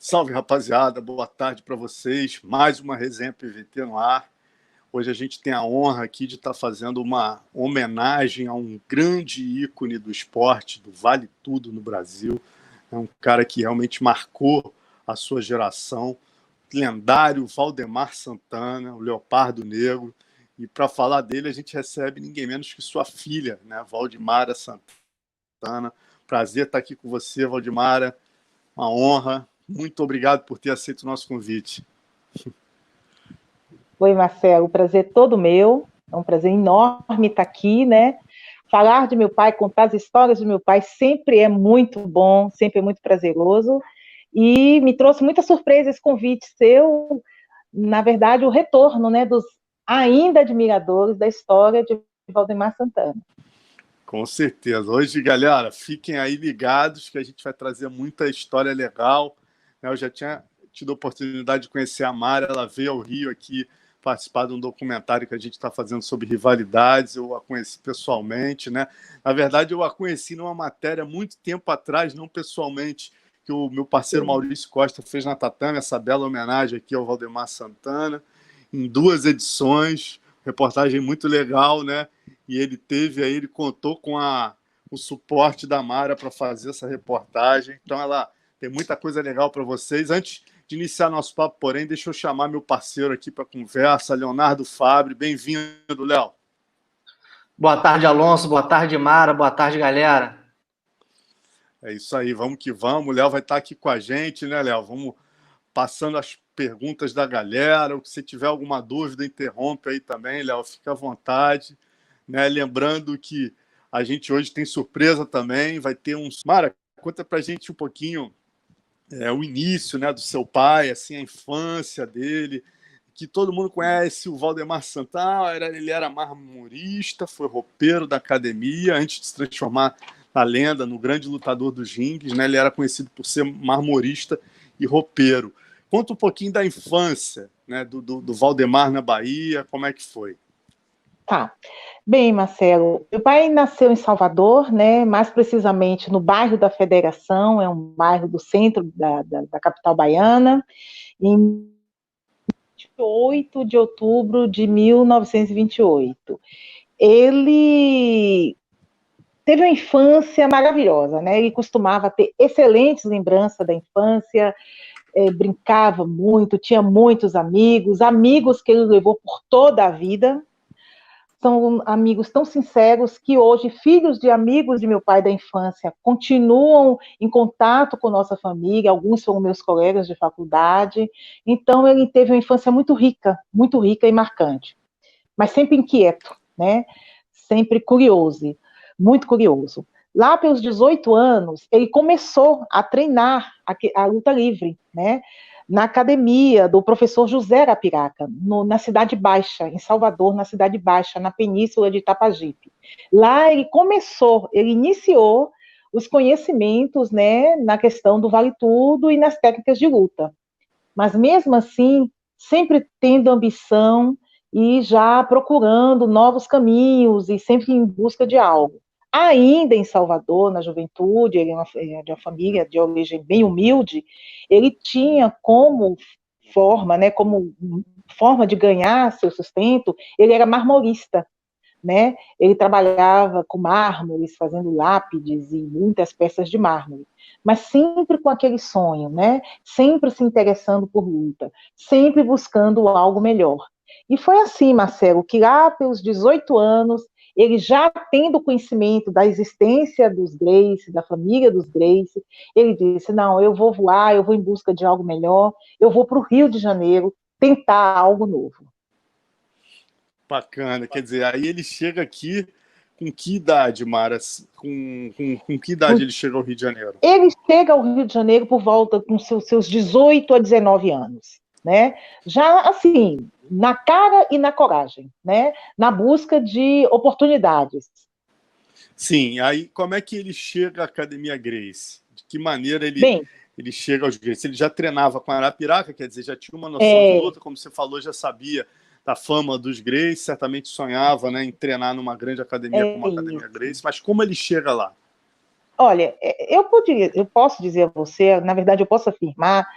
Salve, rapaziada, boa tarde para vocês. Mais uma resenha PVT no ar. Hoje a gente tem a honra aqui de estar fazendo uma homenagem a um grande ícone do esporte, do Vale Tudo no Brasil. É um cara que realmente marcou a sua geração, o lendário Valdemar Santana, o Leopardo Negro. E para falar dele, a gente recebe ninguém menos que sua filha, né, Valdemara Santana. Prazer estar aqui com você, Valdemara. Uma honra. Muito obrigado por ter aceito o nosso convite. Oi, Marcelo, o prazer é todo meu. É um prazer enorme estar aqui, né? Falar de meu pai, contar as histórias de meu pai sempre é muito bom, sempre é muito prazeroso. E me trouxe muita surpresa esse convite seu, na verdade, o retorno, né, dos ainda admiradores da história de Valdemar Santana. Com certeza. Hoje, galera, fiquem aí ligados que a gente vai trazer muita história legal. Eu já tinha tido a oportunidade de conhecer a Mara, ela veio ao Rio aqui participar de um documentário que a gente está fazendo sobre rivalidades. Eu a conheci pessoalmente, né? Na verdade, eu a conheci numa matéria muito tempo atrás, não pessoalmente, que o meu parceiro Maurício Costa fez na Tatame, essa bela homenagem aqui ao Valdemar Santana, em 2 edições, reportagem muito legal, né? E ele contou com o suporte da Mara para fazer essa reportagem. Então, ela tem muita coisa legal para vocês. Antes de iniciar nosso papo, porém, deixa eu chamar meu parceiro aqui para a conversa, Leonardo Fabre. Bem-vindo, Léo. Boa tarde, Alonso. Boa tarde, Mara. Boa tarde, galera. É isso aí, vamos que vamos. O Léo vai estar aqui com a gente, né, Léo? Vamos passando as perguntas da galera. Se tiver alguma dúvida, interrompe aí também, Léo. Fica à vontade. Né? Lembrando que a gente hoje tem surpresa também. Vai ter uns... Mara, conta pra gente um pouquinho o início, né, do seu pai, assim, a infância dele, que todo mundo conhece o Valdemar Santana. Ele era marmorista, foi roupeiro da academia, antes de se transformar na lenda, no grande lutador dos ringues, né? Ele era conhecido por ser marmorista e roupeiro. Conta um pouquinho da infância, né, do Valdemar na Bahia, como é que foi? Tá. Bem, Marcelo, meu pai nasceu em Salvador, né, mais precisamente no bairro da Federação, é um bairro do centro da capital baiana, em 28 de outubro de 1928. Ele teve uma infância maravilhosa, né? Ele costumava ter excelentes lembranças da infância, brincava muito, tinha muitos amigos, amigos que ele levou por toda a vida. São amigos tão sinceros que hoje, filhos de amigos de meu pai da infância, continuam em contato com nossa família, alguns foram meus colegas de faculdade. Então, ele teve uma infância muito rica e marcante, mas sempre inquieto, né? Sempre curioso, muito curioso. Lá pelos 18 anos, ele começou a treinar a luta livre, né? Na academia do professor José Arapiraca, na Cidade Baixa, em Salvador, na Cidade Baixa, na península de Itapajipe. Lá ele iniciou os conhecimentos, né, na questão do vale tudo e nas técnicas de luta. Mas mesmo assim, sempre tendo ambição e já procurando novos caminhos e sempre em busca de algo. Ainda em Salvador, na juventude, ele é de uma família de origem bem humilde, ele tinha como forma de ganhar seu sustento, ele era marmorista, né? Ele trabalhava com mármores, fazendo lápides e muitas peças de mármore, mas sempre com aquele sonho, né? Sempre se interessando por luta, sempre buscando algo melhor. E foi assim, Marcelo, que lá pelos 18 anos, ele já tendo conhecimento da existência dos Gracie, da família dos Gracie, ele disse, não, eu vou voar, eu vou em busca de algo melhor, eu vou para o Rio de Janeiro tentar algo novo. Bacana, quer dizer, aí ele chega aqui com que idade, Mara? Com que idade ele chega ao Rio de Janeiro? Ele chega ao Rio de Janeiro por volta com seus 18 a 19 anos, né? Já assim, na cara e na coragem, né? Na busca de oportunidades. Sim, aí como é que ele chega à Academia Gracie? De que maneira ele chega aos Gracie? Ele já treinava com a Arapiraca, quer dizer, já tinha uma noção de luta, como você falou, já sabia da fama dos Gracie, certamente sonhava, né, em treinar numa grande academia como a Academia Gracie, mas como ele chega lá? Olha, eu posso dizer a você, na verdade eu posso afirmar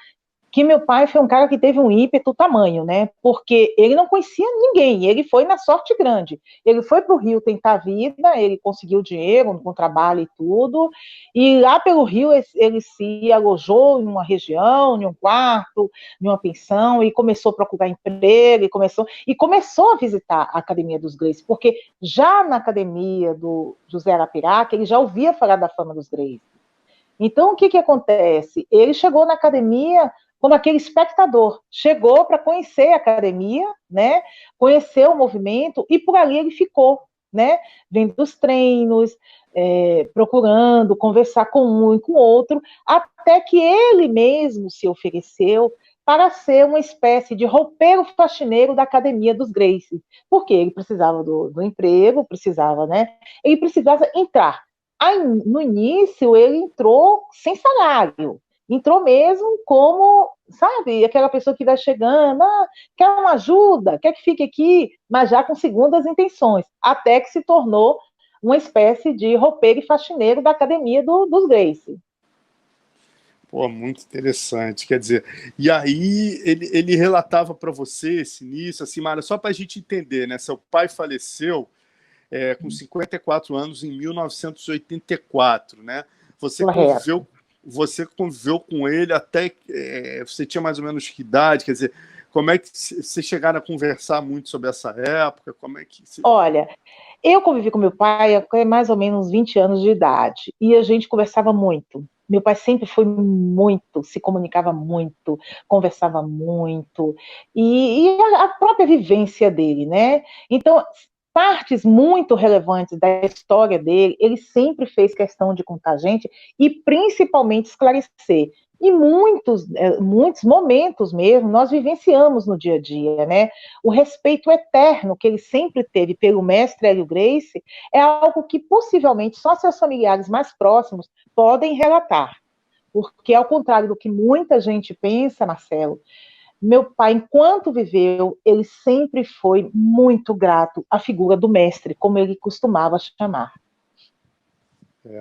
que meu pai foi um cara que teve um ímpeto tamanho, né? Porque ele não conhecia ninguém, ele foi na sorte grande. Ele foi para o Rio tentar a vida, ele conseguiu dinheiro com trabalho e tudo, e lá pelo Rio ele se alojou em uma região, em um quarto, em uma pensão, e começou a procurar emprego, e começou a visitar a Academia dos Gracie, porque já na academia do José Arapiraca, ele já ouvia falar da fama dos Gracie. Então, o que acontece? Ele chegou na academia como aquele espectador, chegou para conhecer a academia, né? Conhecer o movimento, e por ali ele ficou, né? Vendo os treinos, procurando conversar com um e com outro, até que ele mesmo se ofereceu para ser uma espécie de roupeiro faxineiro da Academia dos Gracie, porque ele precisava do emprego, precisava, né? Ele precisava entrar. Aí, no início, ele entrou sem salário, entrou mesmo como, sabe, aquela pessoa que vai chegando, quer uma ajuda, quer que fique aqui, mas já com segundas intenções, até que se tornou uma espécie de roupeiro e faxineiro da Academia dos Gracie. Pô, muito interessante. Quer dizer, e aí ele relatava para você esse início, assim, Mara, só para a gente entender, né? Seu pai faleceu com 54 anos em 1984, né? Você conviveu com ele até você tinha mais ou menos que idade, quer dizer, como é que vocês chegaram a conversar muito sobre essa época? Como é que Olha, eu convivi com meu pai há mais ou menos 20 anos de idade, e a gente conversava muito. Meu pai sempre foi muito, se comunicava muito, conversava muito, e a própria vivência dele, né? Então, partes muito relevantes da história dele, ele sempre fez questão de contar a gente e principalmente esclarecer. E muitos momentos mesmo nós vivenciamos no dia a dia, né? O respeito eterno que ele sempre teve pelo mestre Hélio Gracie é algo que possivelmente só seus familiares mais próximos podem relatar. Porque, ao contrário do que muita gente pensa, Marcelo, meu pai, enquanto viveu, ele sempre foi muito grato à figura do mestre, como ele costumava chamar.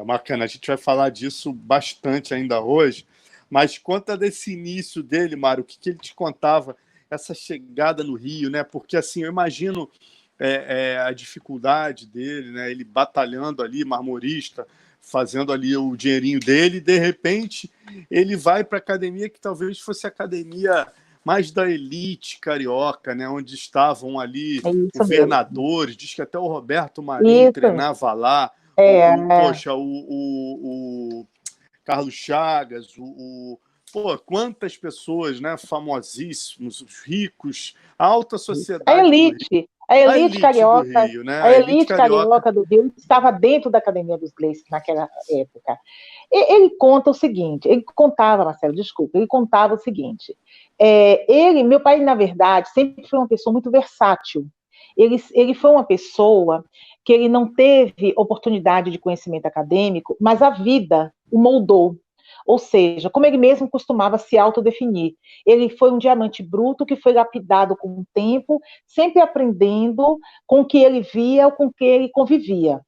Bacana, a gente vai falar disso bastante ainda hoje, mas conta desse início dele, Mário, o que ele te contava, essa chegada no Rio, né? Porque, assim, eu imagino a dificuldade dele, né? Ele batalhando ali, marmorista, fazendo ali o dinheirinho dele, e de repente ele vai para a academia que talvez fosse a academia mais da elite carioca, né? Onde estavam ali governadores, diz que até o Roberto Marinho treinava lá, poxa, o Carlos Chagas, pô, quantas pessoas, né, famosíssimos, os ricos, a alta sociedade a elite carioca do Rio, né? A elite carioca do Rio estava dentro da Academia dos Gracie naquela época. Ele conta o seguinte, ele contava o seguinte, meu pai, na verdade, sempre foi uma pessoa muito versátil. Ele foi uma pessoa que ele não teve oportunidade de conhecimento acadêmico, mas a vida o moldou. Ou seja, como ele mesmo costumava se autodefinir, ele foi um diamante bruto que foi lapidado com o tempo, sempre aprendendo com o que ele via ou com o que ele convivia.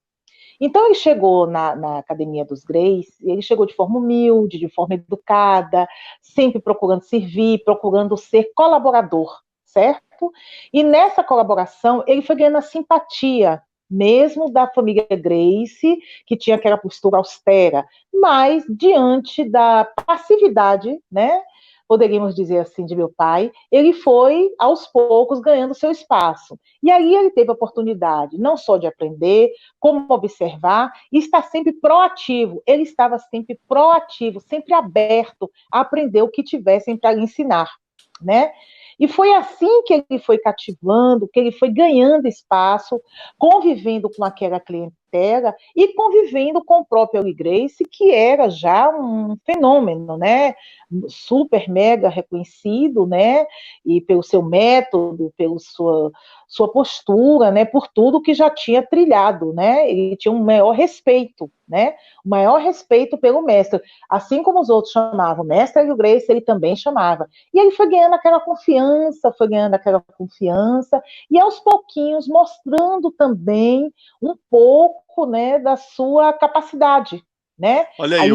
Então, ele chegou na Academia dos Gracie, ele chegou de forma humilde, de forma educada, sempre procurando servir, procurando ser colaborador, certo? E nessa colaboração, ele foi ganhando a simpatia mesmo da família Gracie, que tinha aquela postura austera, mas diante da passividade, né, poderíamos dizer assim, de meu pai, ele foi, aos poucos, ganhando seu espaço. E aí ele teve a oportunidade, não só de aprender, como observar, e estar sempre proativo. Ele estava sempre proativo, sempre aberto a aprender o que tivessem para lhe ensinar, né? E foi assim que ele foi cativando, que ele foi ganhando espaço, convivendo com aquela clientela e convivendo com o próprio Hélio Gracie, que era já um fenômeno, né? Super mega reconhecido, né? E pelo seu método, pela sua postura, né? Por tudo que já tinha trilhado, né? Ele tinha um maior respeito, né? O maior respeito pelo mestre. Assim como os outros chamavam mestre Hélio Gracie, ele também chamava. E ele foi ganhando aquela confiança, e aos pouquinhos mostrando também um pouco, né, da sua capacidade, né? Olha aí,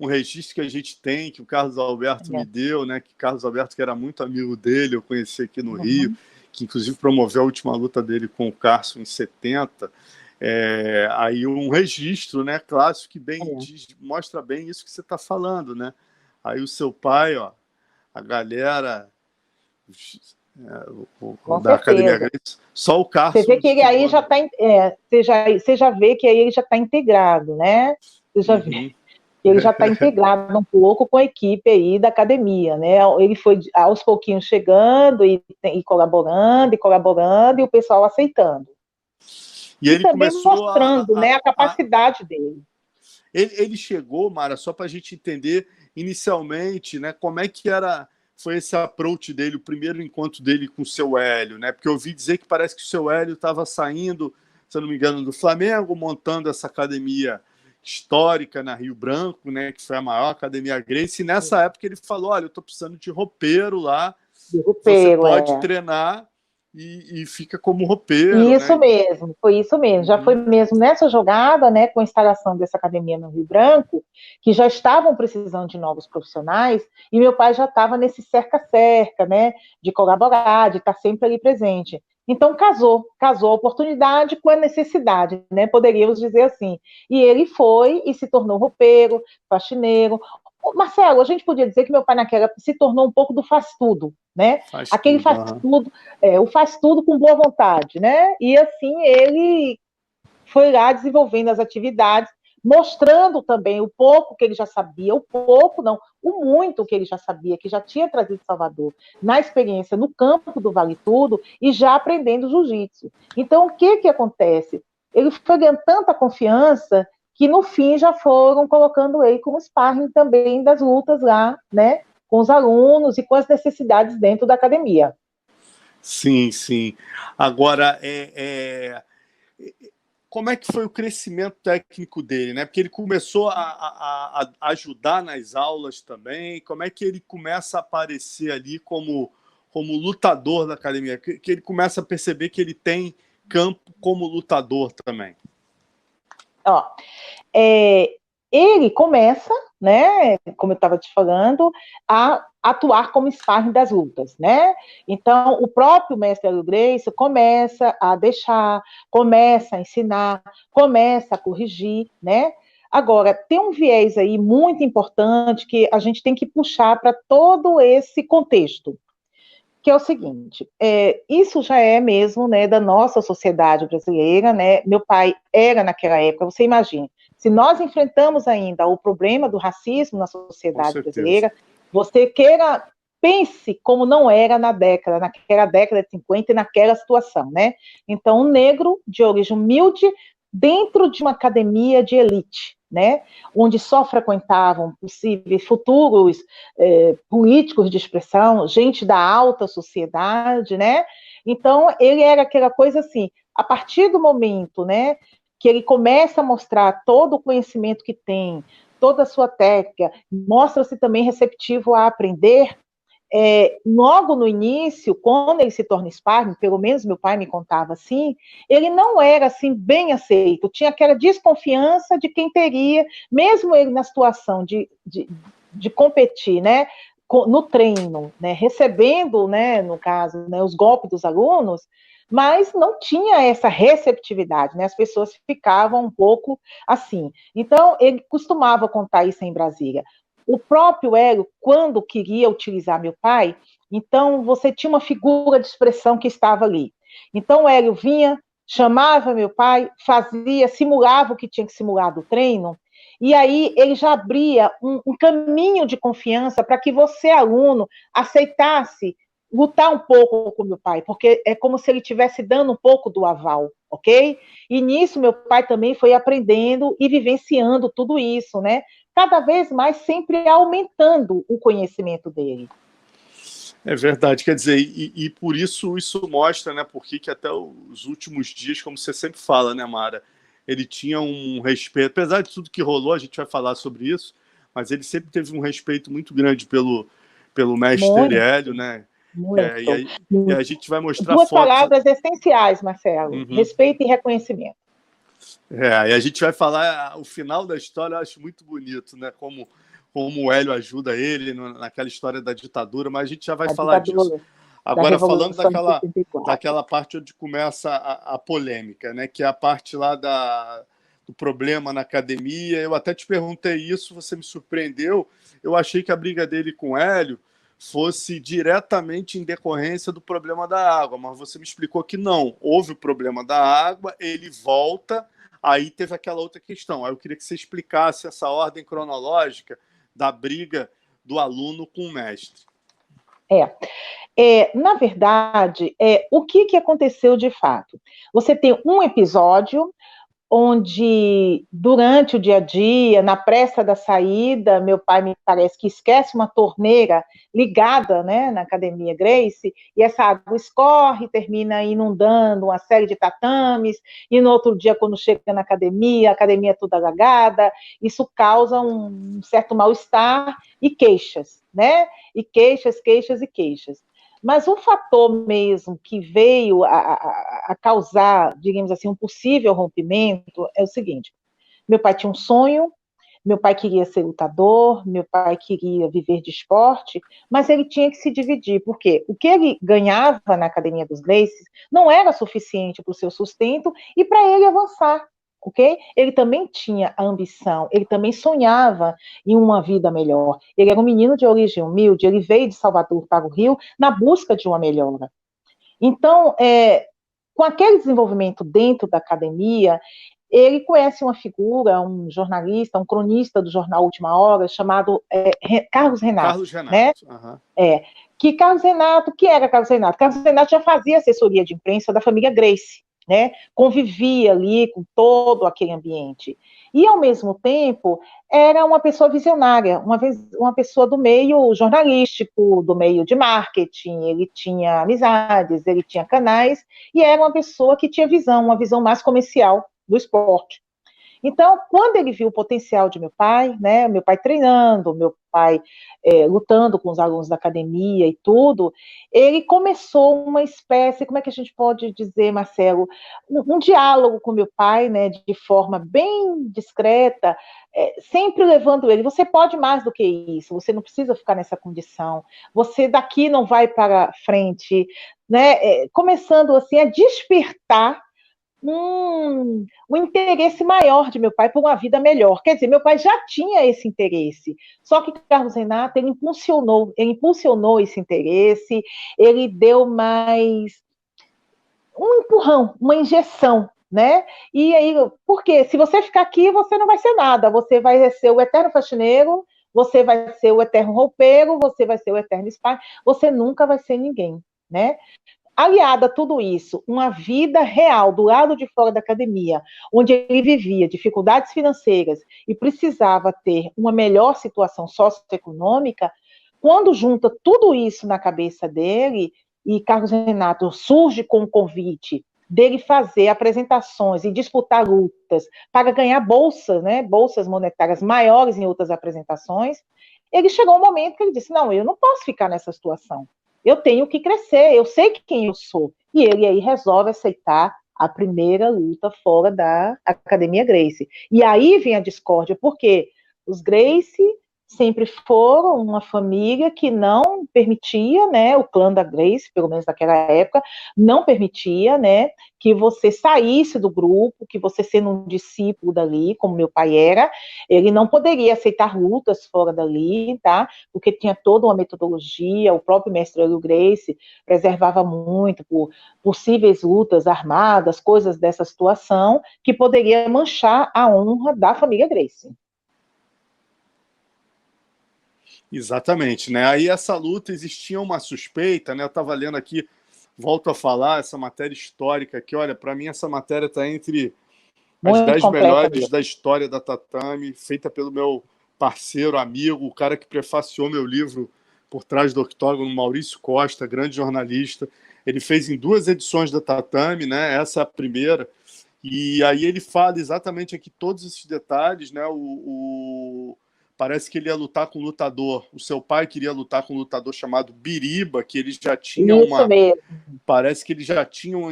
um registro que a gente tem, que o Carlos Alberto me deu, né? Que Carlos Alberto, que era muito amigo dele, eu conheci aqui no Rio, que inclusive promoveu a última luta dele com o Carson em 70. Aí um registro, né, clássico, que mostra bem isso que você está falando, né? Aí o seu pai, ó, a galera da Academia Gracie, só o Carson... Você vê que ele aí já está... você já vê que aí ele já está integrado, né? Você já vê. Ele já está integrado um pouco com a equipe aí da academia, né? Ele foi aos pouquinhos chegando e colaborando, e o pessoal aceitando. E ele também começou mostrando né, a capacidade dele. Ele chegou, Mara, só para a gente entender inicialmente, né, como é que foi esse approach dele, o primeiro encontro dele com o seu Hélio, né? Porque eu ouvi dizer que parece que o seu Hélio estava saindo, se eu não me engano, do Flamengo, montando essa academia histórica na Rio Branco, né, que foi a maior academia Gracie, e nessa época ele falou, olha, eu estou precisando de roupeiro lá, você pode treinar e fica como roupeiro. Isso, né? Mesmo, foi isso mesmo. Já foi mesmo nessa jogada, né, com a instalação dessa academia no Rio Branco, que já estavam precisando de novos profissionais, e meu pai já estava nesse cerca-cerca, né, de colaborar, de estar sempre ali presente. Então, casou a oportunidade com a necessidade, né? Poderíamos dizer assim. E ele foi e se tornou roupeiro, faxineiro. Marcelo, a gente podia dizer que meu pai naquela época se tornou um pouco do faz-tudo, né? Aquele faz-tudo, o faz-tudo com boa vontade, né? E assim ele foi lá desenvolvendo as atividades, mostrando também o pouco que ele já sabia, o muito que ele já sabia, que já tinha trazido Salvador, na experiência no campo do Vale Tudo e já aprendendo jiu-jitsu. Então, o que acontece? Ele foi ganhando tanta confiança que no fim já foram colocando ele como sparring também das lutas lá, né, com os alunos e com as necessidades dentro da academia. Sim, sim. Agora, como é que foi o crescimento técnico dele, né? Porque ele começou a ajudar nas aulas também. Como é que ele começa a aparecer ali como lutador da academia? Que ele começa a perceber que ele tem campo como lutador também. Ele começa, né, como eu estava te falando, a atuar como sparring das lutas, né? Então, o próprio mestre Hélio Gracie começa a deixar, começa a ensinar, começa a corrigir, né? Agora, tem um viés aí muito importante que a gente tem que puxar para todo esse contexto, que é o seguinte, isso já é mesmo, né, da nossa sociedade brasileira, né? Meu pai era naquela época, você imagina, se nós enfrentamos ainda o problema do racismo na sociedade brasileira, você pense como não era naquela década de 50 e naquela situação, né? Então, um negro de origem humilde dentro de uma academia de elite, né? Onde só frequentavam possíveis futuros políticos de expressão, gente da alta sociedade, né? Então, ele era aquela coisa assim, a partir do momento, né, que ele começa a mostrar todo o conhecimento que tem, toda a sua técnica, mostra-se também receptivo a aprender. Logo no início, quando ele se torna sparring, pelo menos meu pai me contava assim, ele não era assim bem aceito, tinha aquela desconfiança de quem teria, mesmo ele na situação de competir, né, no treino, né, recebendo, né, no caso, né, os golpes dos alunos, mas não tinha essa receptividade, né? As pessoas ficavam um pouco assim. Então, ele costumava contar isso em Brasília. O próprio Hélio, quando queria utilizar meu pai, então você tinha uma figura de expressão que estava ali. Então, o Hélio vinha, chamava meu pai, simulava o que tinha que simular do treino, e aí ele já abria um caminho de confiança para que você, aluno, aceitasse lutar um pouco com meu pai, porque é como se ele estivesse dando um pouco do aval, ok? E nisso meu pai também foi aprendendo e vivenciando tudo isso, né? Cada vez mais sempre aumentando o conhecimento dele. É verdade, quer dizer, e por isso mostra, né, porque que até os últimos dias, como você sempre fala, né, Mara, ele tinha um respeito, apesar de tudo que rolou, a gente vai falar sobre isso, mas ele sempre teve um respeito muito grande pelo mestre Hélio, né? E a gente vai mostrar duas palavras essenciais, Marcelo, respeito e reconhecimento. E a gente vai falar o final da história, eu acho muito bonito, né? Como como o Hélio ajuda ele naquela história da ditadura, mas a gente já vai A falar disso. ditadura Agora, da falando Revolução de 64. daquela parte onde começa a polêmica, né? Que é a parte lá do problema na academia. Eu até te perguntei isso, você me surpreendeu. Eu achei que a briga dele com o Hélio fosse diretamente em decorrência do problema da água, mas você me explicou que não. Houve o problema da água, ele volta, aí teve aquela outra questão. Aí eu queria que você explicasse essa ordem cronológica da briga do aluno com o mestre. Na verdade, o que aconteceu de fato? Você tem um episódio onde, durante o dia a dia, na pressa da saída, meu pai me parece que esquece uma torneira ligada, né, na Academia Gracie, e essa água escorre, termina inundando uma série de tatames, e no outro dia, quando chega na academia, a academia é toda alagada, isso causa um certo mal-estar e queixas, né? E queixas. Mas o fator mesmo que veio a causar, digamos assim, um possível rompimento é o seguinte: meu pai tinha um sonho, meu pai queria ser lutador, meu pai queria viver de esporte, mas ele tinha que se dividir, porque o que ele ganhava na Academia dos Gracies não era suficiente para o seu sustento e para ele avançar. Ok? Ele também tinha a ambição, ele também sonhava em uma vida melhor. Ele era um menino de origem humilde, ele veio de Salvador para o Rio na busca de uma melhora. Então, com aquele desenvolvimento dentro da academia, ele conhece uma figura, um jornalista, um cronista do jornal Última Hora, chamado Carlos Renato. Carlos Renato, né? Que Carlos Renato, que era Carlos Renato? Carlos Renato já fazia assessoria de imprensa da família Gracie, né? Convivia ali com todo aquele ambiente. E, ao mesmo tempo, era uma pessoa visionária, uma pessoa do meio jornalístico, do meio de marketing, ele tinha amizades, ele tinha canais, e era uma pessoa que tinha uma visão mais comercial do esporte. Então, quando ele viu o potencial de meu pai, né, meu pai treinando, meu pai lutando com os alunos da academia e tudo, ele começou uma espécie, como é que a gente pode dizer, Marcelo, um diálogo com meu pai, né, de forma bem discreta, sempre levando ele, você pode mais do que isso, você não precisa ficar nessa condição, você daqui não vai para frente, né, começando assim a despertar um interesse maior de meu pai por uma vida melhor. Quer dizer, meu pai já tinha esse interesse, só que Carlos Renato, ele impulsionou esse interesse, ele deu mais um empurrão, uma injeção, né? E aí, porque se você ficar aqui, você não vai ser nada, você vai ser o eterno faxineiro, você vai ser o eterno roupeiro, você vai ser o eterno espai, você nunca vai ser ninguém, né? Aliada a tudo isso, uma vida real do lado de fora da academia, onde ele vivia dificuldades financeiras e precisava ter uma melhor situação socioeconômica, quando junta tudo isso na cabeça dele, e Carlos Renato surge com o convite dele fazer apresentações e disputar lutas para ganhar bolsas, né, bolsas monetárias maiores em outras apresentações, ele chegou um momento que ele disse, não, eu não posso ficar nessa situação. Eu tenho que crescer, eu sei quem eu sou. E ele aí resolve aceitar a primeira luta fora da Academia Gracie. E aí vem a discórdia, porque os Gracie sempre foram uma família que não permitia, né, o clã da Gracie, pelo menos naquela época, não permitia, né, que você saísse do grupo, que você sendo um discípulo dali, como meu pai era, ele não poderia aceitar lutas fora dali, tá, porque tinha toda uma metodologia, o próprio mestre Hélio Gracie preservava muito por possíveis lutas armadas, coisas dessa situação, que poderia manchar a honra da família Gracie. Exatamente, né? Aí essa luta existia uma suspeita, né? Eu estava lendo aqui, volto a falar, essa matéria histórica aqui, olha, para mim essa matéria está entre as 10 melhores da história da tatame, feita pelo meu parceiro, amigo, o cara que prefaciou meu livro Por Trás do Octógono, Maurício Costa, grande jornalista. Ele fez em 2 edições da tatame, né? Essa é a primeira. E aí ele fala exatamente aqui todos esses detalhes, né? Parece que ele ia lutar com um lutador. O seu pai queria lutar com um lutador chamado Biriba, que ele já tinha Isso mesmo. Parece que ele já tinha o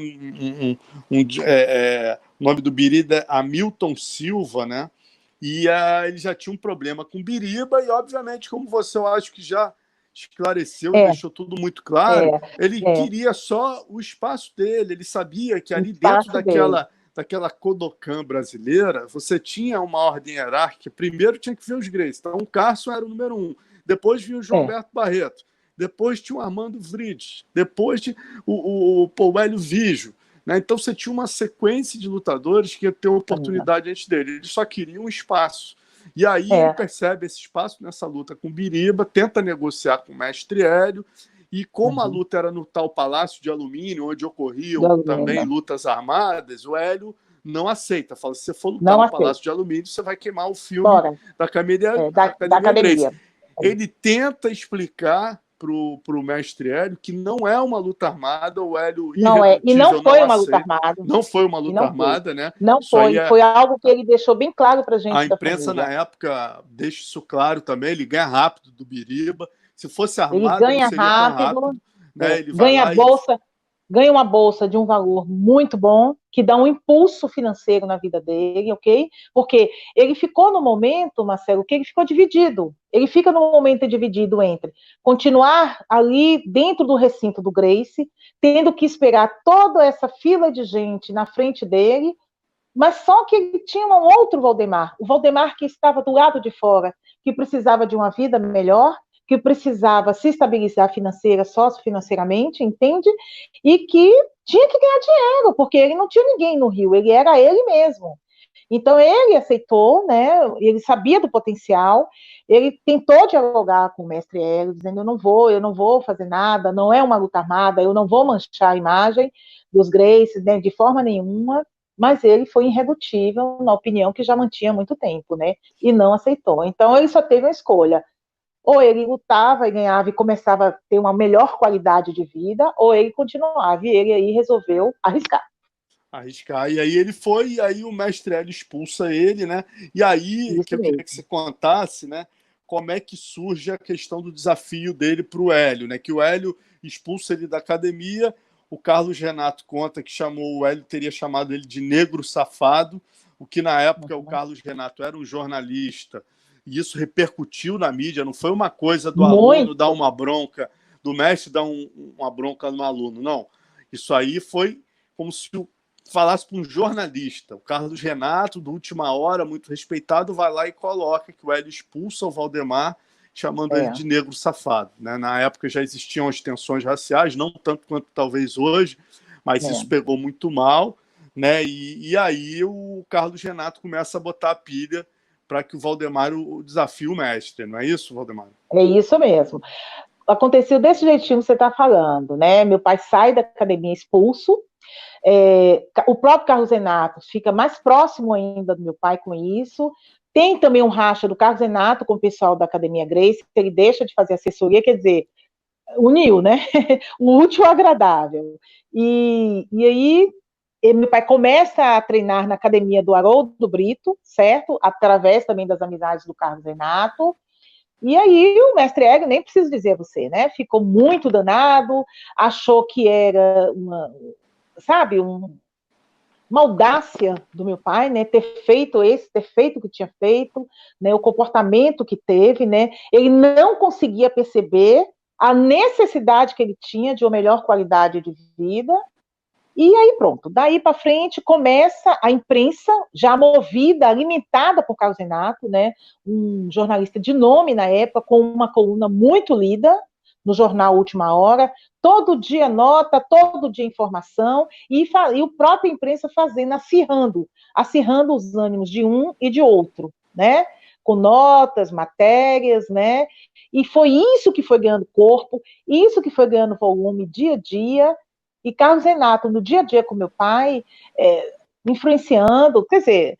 nome do Biriba é Hamilton Silva, né? E ele já tinha um problema com Biriba, e obviamente, como você, eu acho que já esclareceu e deixou tudo muito claro, ele queria só o espaço dele, ele sabia que ali dentro daquela Kodokan brasileira, você tinha uma ordem hierárquica, primeiro tinha que ver os Gracie, então o Carson era o número 1, depois vinha o João Alberto Barreto, depois tinha o Armando Vrides, depois tinha o Hélio Vigio, né? Então você tinha uma sequência de lutadores que ia ter oportunidade antes dele, ele só queria um espaço. E aí ele percebe esse espaço nessa luta com Biriba, tenta negociar com o mestre Hélio, e como a luta era no tal Palácio de Alumínio, onde ocorriam também lutas armadas, o Hélio não aceita. Fala, se você for lutar no Palácio de Alumínio, você vai queimar o filme da Academia Gracie. Ele tenta explicar pro mestre Hélio que não é uma luta armada, o Hélio e não foi uma luta armada. Não foi uma luta armada, né? Não foi, foi algo que ele deixou bem claro pra gente. A imprensa na época deixa isso claro também, ele ganha rápido do Biriba. Se fosse armado, ele ganha não seria tão rápido. Né? Ele ganha uma bolsa de um valor muito bom, que dá um impulso financeiro na vida dele, ok? Porque ele ficou no momento, Marcelo, que ele ficou dividido. Ele fica no momento dividido entre continuar ali dentro do recinto do Gracie, tendo que esperar toda essa fila de gente na frente dele, mas só que ele tinha um outro Valdemar, o Valdemar que estava do lado de fora, que precisava de uma vida melhor, que precisava se estabilizar sociofinanceiramente, entende? E que tinha que ganhar dinheiro, porque ele não tinha ninguém no Rio, ele era ele mesmo. Então ele aceitou, né? Ele sabia do potencial, ele tentou dialogar com o mestre Hélio, dizendo, eu não vou fazer nada, não é uma luta armada, eu não vou manchar a imagem dos Gracies, né, de forma nenhuma, mas ele foi irredutível na opinião que já mantinha há muito tempo, né? E não aceitou. Então ele só teve uma escolha: ou ele lutava e ganhava e começava a ter uma melhor qualidade de vida, ou ele continuava, e ele aí resolveu arriscar. E aí ele foi, e aí o mestre Hélio expulsa ele, né? E aí eu queria que você contasse, né, como é que surge a questão do desafio dele para o Hélio, né? Que o Hélio expulsa ele da academia, o Carlos Renato conta que o Hélio teria chamado ele de negro safado, o que na época o Carlos Renato era um jornalista, e isso repercutiu na mídia, não foi uma coisa do aluno dar uma bronca, do mestre dar uma bronca no aluno, não. Isso aí foi como se falasse para um jornalista. O Carlos Renato, do Última Hora, muito respeitado, vai lá e coloca que o Hélio expulsa o Valdemar, chamando ele de negro safado. Né? Na época já existiam as tensões raciais, não tanto quanto talvez hoje, mas isso pegou muito mal. Né? E aí o Carlos Renato começa a botar a pilha para que o Valdemar desafie o mestre. Não é isso, Valdemar? É isso mesmo. Aconteceu desse jeitinho que você está falando, né? Meu pai sai da academia expulso, o próprio Carlos Renato fica mais próximo ainda do meu pai com isso. Tem também um racha do Carlos Renato com o pessoal da Academia Gracie, que ele deixa de fazer assessoria, quer dizer, uniu, né? O útil ao agradável. E aí, meu pai começa a treinar na academia do Haroldo Brito, certo? Através também das amizades do Carlos Renato. E aí o mestre Hélio, nem preciso dizer a você, né? Ficou muito danado, achou que era uma audácia do meu pai, né? Ter feito o que tinha feito, né? O comportamento que teve, né? Ele não conseguia perceber a necessidade que ele tinha de uma melhor qualidade de vida. E aí pronto, daí para frente começa a imprensa, já movida, alimentada por Carlos Renato, né, um jornalista de nome na época, com uma coluna muito lida no jornal Última Hora, todo dia nota, todo dia informação, e o próprio imprensa fazendo, acirrando os ânimos de um e de outro, né, com notas, matérias, né, e foi isso que foi ganhando corpo, isso que foi ganhando volume dia a dia. E Carlos Renato, no dia a dia com meu pai, influenciando, quer dizer,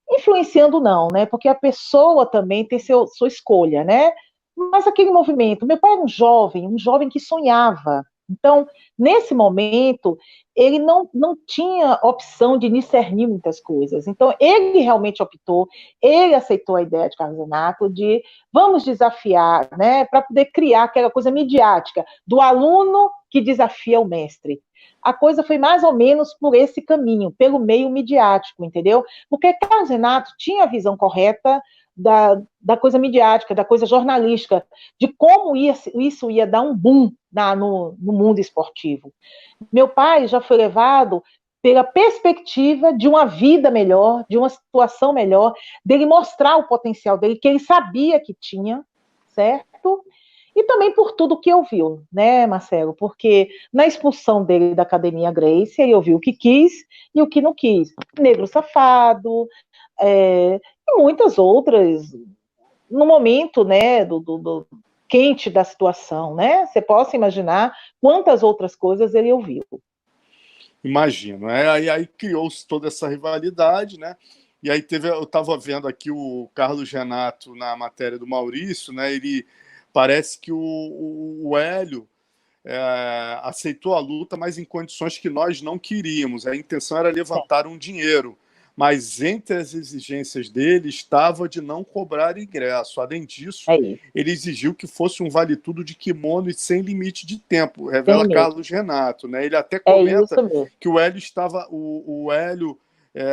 influenciando não, né? Porque a pessoa também tem sua escolha, né? Mas aquele movimento, meu pai era um jovem que sonhava. Então, nesse momento, ele não tinha opção de discernir muitas coisas. Então, ele realmente optou, ele aceitou a ideia de Carlos Renato de vamos desafiar, né? Para poder criar aquela coisa midiática do aluno que desafia o mestre. A coisa foi mais ou menos por esse caminho, pelo meio midiático, entendeu? Porque Carlos Renato tinha a visão correta da coisa midiática, da coisa jornalística, de como isso ia dar um boom no mundo esportivo. Meu pai já foi levado pela perspectiva de uma vida melhor, de uma situação melhor, dele mostrar o potencial dele, que ele sabia que tinha, certo? E também por tudo que ouviu, né, Marcelo? Porque na expulsão dele da Academia Gracie, ele ouviu o que quis e o que não quis. Negro safado, e muitas outras, no momento, né, do quente da situação, né? Você possa imaginar quantas outras coisas ele ouviu. Imagino. Aí criou-se toda essa rivalidade, né? E aí eu estava vendo aqui o Carlos Renato na matéria do Maurício, né? Ele parece que o Hélio aceitou a luta, mas em condições que nós não queríamos. A intenção era levantar um dinheiro, mas entre as exigências dele estava de não cobrar ingresso. Além disso, ele exigiu que fosse um vale-tudo de kimono e sem limite de tempo, revela Carlos Renato, né? Ele até comenta que o Hélio estava... O Hélio...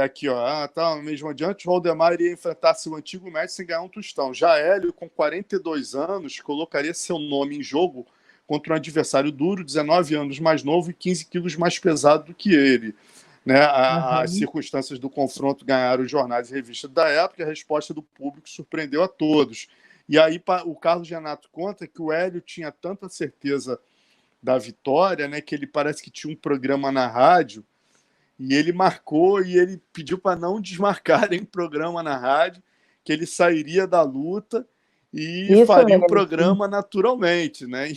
aqui, ó, mesmo adiante, o Valdemar iria enfrentar seu antigo mestre sem ganhar um tostão. Já Hélio, com 42 anos, colocaria seu nome em jogo contra um adversário duro, 19 anos mais novo e 15 quilos mais pesado do que ele. Né? As circunstâncias do confronto ganharam os jornais e revistas da época, e a resposta do público surpreendeu a todos. E aí o Carlos Renato conta que o Hélio tinha tanta certeza da vitória, né, que ele parece que tinha um programa na rádio, e ele marcou e ele pediu para não desmarcarem o programa na rádio, que ele sairia da luta e faria o programa naturalmente, né?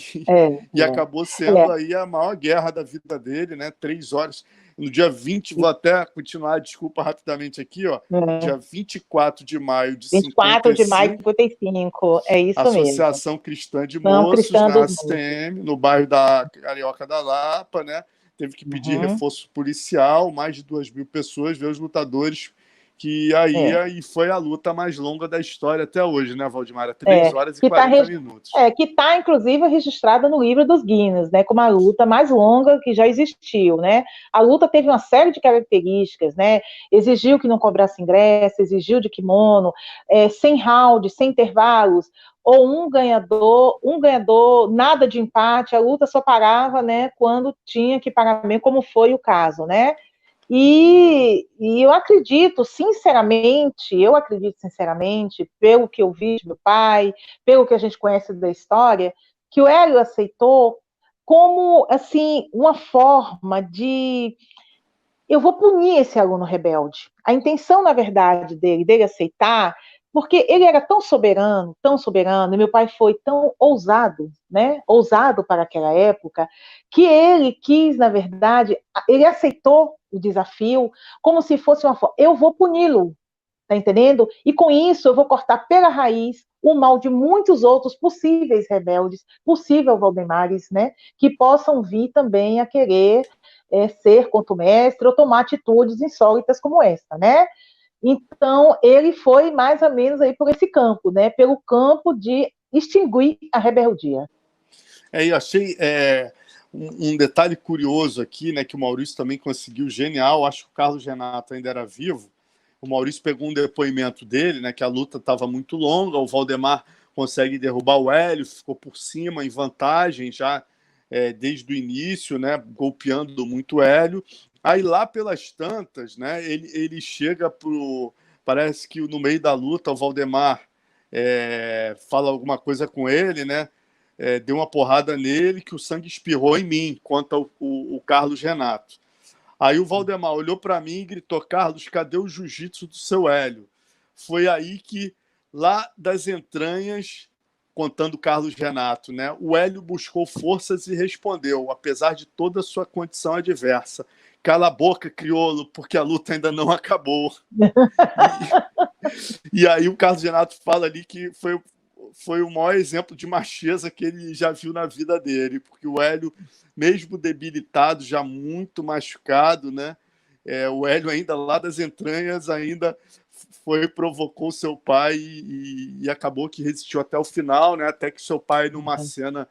E acabou sendo aí a maior guerra da vida dele, né? 3 horas. No dia 20, vou até continuar, desculpa rapidamente aqui, ó. Dia 24 de maio de 24 de maio de 55, é isso mesmo. Associação Cristã de Moços, na ACM, no bairro da Carioca da Lapa, né? Teve que pedir reforço policial, mais de 2.000 pessoas, ver os lutadores, que aí foi a luta mais longa da história até hoje, né, Valdemar? 3 horas e 40 minutos. Que está, inclusive, registrada no livro dos Guinness, né, como a luta mais longa que já existiu, né? A luta teve uma série de características, né? Exigiu que não cobrasse ingresso, exigiu de kimono, sem round, sem intervalos, ou um ganhador, nada de empate, a luta só parava, né, quando tinha que parar mesmo, como foi o caso, né? E eu acredito sinceramente, pelo que eu vi de meu pai, pelo que a gente conhece da história, que o Hélio aceitou como, assim, uma forma de... Eu vou punir esse aluno rebelde. A intenção, na verdade, dele aceitar, porque ele era tão soberano, e meu pai foi tão ousado, né? Ousado para aquela época, que ele quis, na verdade, ele aceitou o desafio como se fosse uma forma, eu vou puni-lo, tá entendendo? E com isso eu vou cortar pela raiz o mal de muitos outros possíveis rebeldes, possíveis Valdemares, né? Que possam vir também a querer ser contra o mestre ou tomar atitudes insólitas como essa, né? Então, ele foi mais ou menos aí por esse campo, né? Pelo campo de extinguir a rebeldia. Eu achei um detalhe curioso aqui, né? Que o Maurício também conseguiu, genial. Acho que o Carlos Renato ainda era vivo. O Maurício pegou um depoimento dele, né? Que a luta estava muito longa. O Valdemar consegue derrubar o Hélio, ficou por cima, em vantagem já desde o início, né? Golpeando muito o Hélio. Aí lá pelas tantas, né, ele chega pro... Parece que no meio da luta o Valdemar fala alguma coisa com ele, né? Deu uma porrada nele que o sangue espirrou em mim, conta o Carlos Renato. Aí o Valdemar olhou para mim e gritou: Carlos, cadê o jiu-jitsu do seu Hélio? Foi aí que, lá das entranhas, contando o Carlos Renato, né, o Hélio buscou forças e respondeu, apesar de toda a sua condição adversa: cala a boca, crioulo, porque a luta ainda não acabou. E aí o Carlos Renato fala ali que foi o maior exemplo de macheza que ele já viu na vida dele, porque o Hélio, mesmo debilitado, já muito machucado, né? O Hélio ainda lá das entranhas ainda provocou seu pai e acabou que resistiu até o final, né? Até que seu pai, numa cena